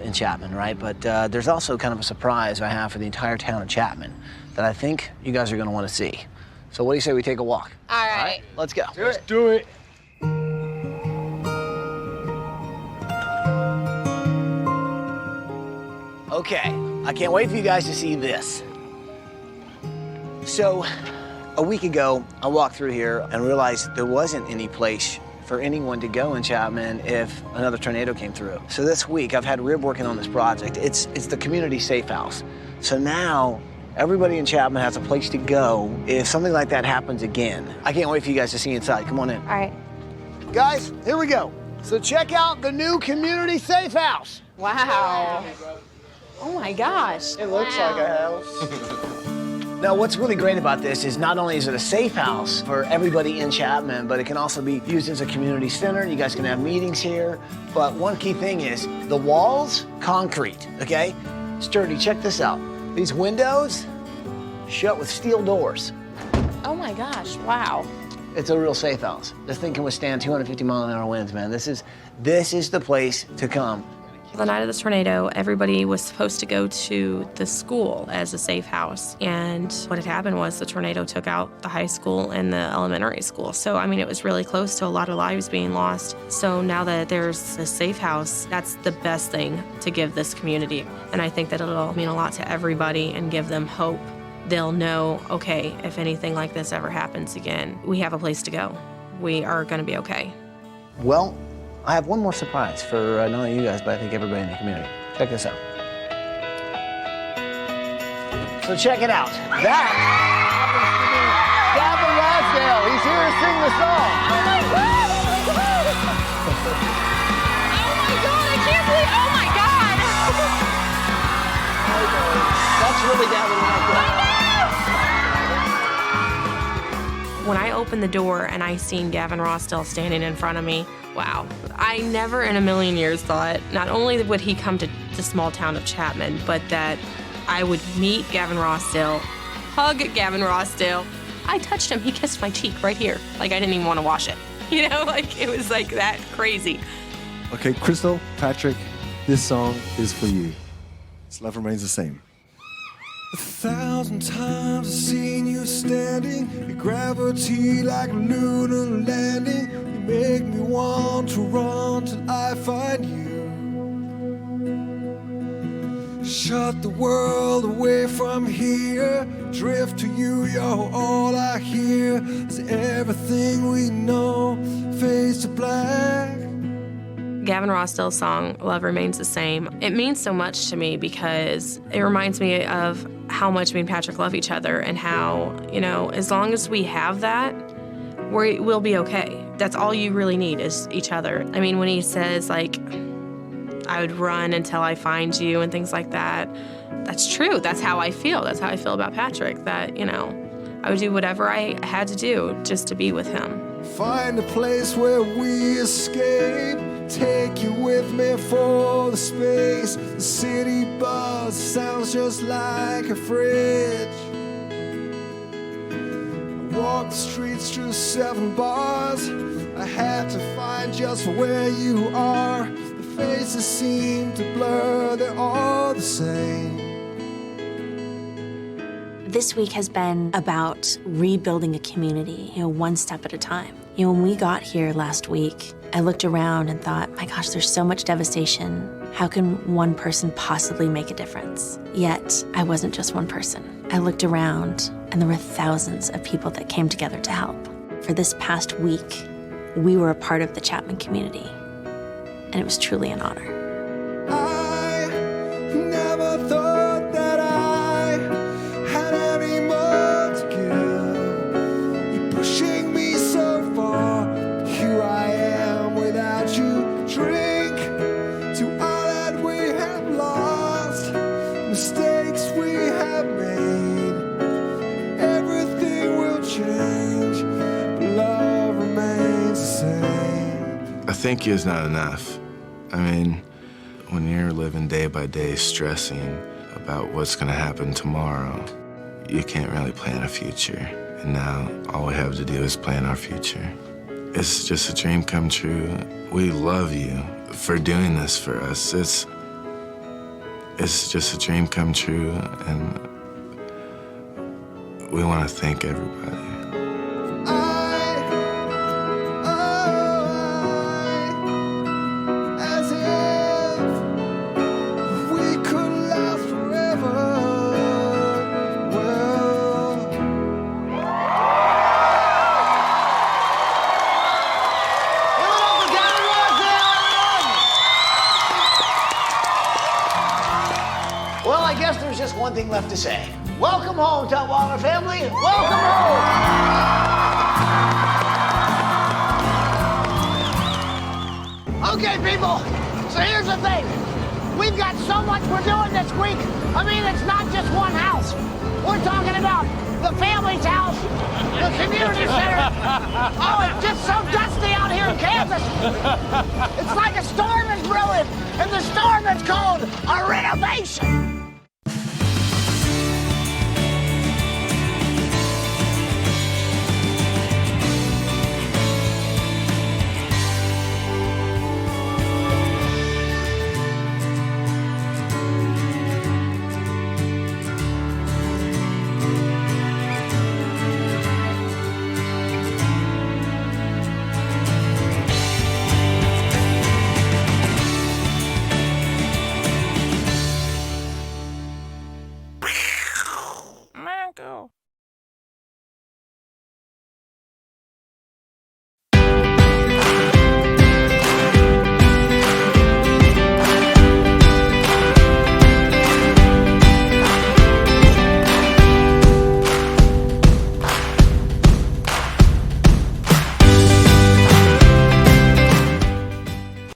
in Chapman, right? But there's also kind of a surprise I have for the entire town of Chapman that I think you guys are gonna wanna see. So what do you say we take a walk? All right. Let's go. Let's do it. Okay, I can't wait for you guys to see this. So, a week ago, I walked through here and realized there wasn't any place for anyone to go in Chapman if another tornado came through. So this week, I've had Rib working on this project. It's the community safe house. So now, everybody in Chapman has a place to go if something like that happens again. I can't wait for you guys to see inside. Come on in. All right. Guys, here we go. So check out the new community safe house. Wow. Oh my gosh. It looks like a house. Now, what's really great about this is not only is it a safe house for everybody in Chapman, but it can also be used as a community center. You guys can have meetings here. But one key thing is the walls, concrete, okay? Sturdy, check this out. These windows, shut with steel doors. Oh my gosh, wow. It's a real safe house. This thing can withstand 250-mile-an-hour winds, man. This is the place to come. The night of the tornado, everybody was supposed to go to the school as a safe house. And what had happened was the tornado took out the high school and the elementary school. So, I mean, it was really close to a lot of lives being lost. So now that there's a safe house, that's the best thing to give this community. And I think that it'll mean a lot to everybody and give them hope. They'll know, okay, if anything like this ever happens again, we have a place to go. We are gonna be okay. Well, I have one more surprise for not only you guys, but I think everybody in the community. Check this out. So check it out. That happens to be Gavin Rosdale. He's here to sing the song. Oh my God! Oh my God! Oh my God! I can't believe! Oh my God! That's really Gavin Rosdale. When I opened the door and I seen Gavin Rossdale standing in front of me, Wow. I never in a million years thought not only would he come to the small town of Chapman, but that I would meet Gavin Rossdale, hug Gavin Rossdale. I touched him. He kissed my cheek right here. Like I didn't even want to wash it. You know, like it was like that crazy. Okay, Crystal, Patrick, this song is for you. This love remains the same. 1,000 times I've seen you standing, your gravity like a lunar landing. You make me want to run till I find you. Shut the world away from here, drift to you, you're all I hear. As everything we know fades to black. Gavin Rossdale's song, Love Remains the Same, it means so much to me because it reminds me of how much me and Patrick love each other and how, you know, as long as we have that, we'll be okay. That's all you really need is each other. I mean, when he says, like, I would run until I find you and things like that, that's true. That's how I feel. That's how I feel about Patrick, that, you know, I would do whatever I had to do just to be with him. Find a place where we escape. Take you with me for the space. The city buzz sounds just like a fridge. I walked the streets through 7 bars. I had to find just where you are. The faces seem to blur, they're all the same. This week has been about rebuilding a community, one step at a time. When we got here last week, I looked around and thought, my gosh, there's so much devastation. How can one person possibly make a difference? Yet, I wasn't just one person. I looked around and there were thousands of people that came together to help. For this past week, we were a part of the Chapman community, and it was truly an honor. I never thought that I had any more to give. You're pushing me so far. Here I am without you. Drink to all that we have lost, mistakes we have made. Everything will change, but love remains the same. I think is not enough. I mean, when you're living day by day stressing about what's gonna happen tomorrow, you can't really plan a future. And now all we have to do is plan our future. It's just a dream come true. We love you for doing this for us. It's just a dream come true, and we want to thank everybody. Well, I guess there's just one thing left to say. Welcome home, Tutwiler family. Welcome home. Okay, people. So here's the thing. We've got so much we're doing this week. I mean, it's not just one house. We're talking about the family's house, the community center. Oh, it's just so dusty out here in Kansas. It's like a storm is brewing, and the storm is called a renovation.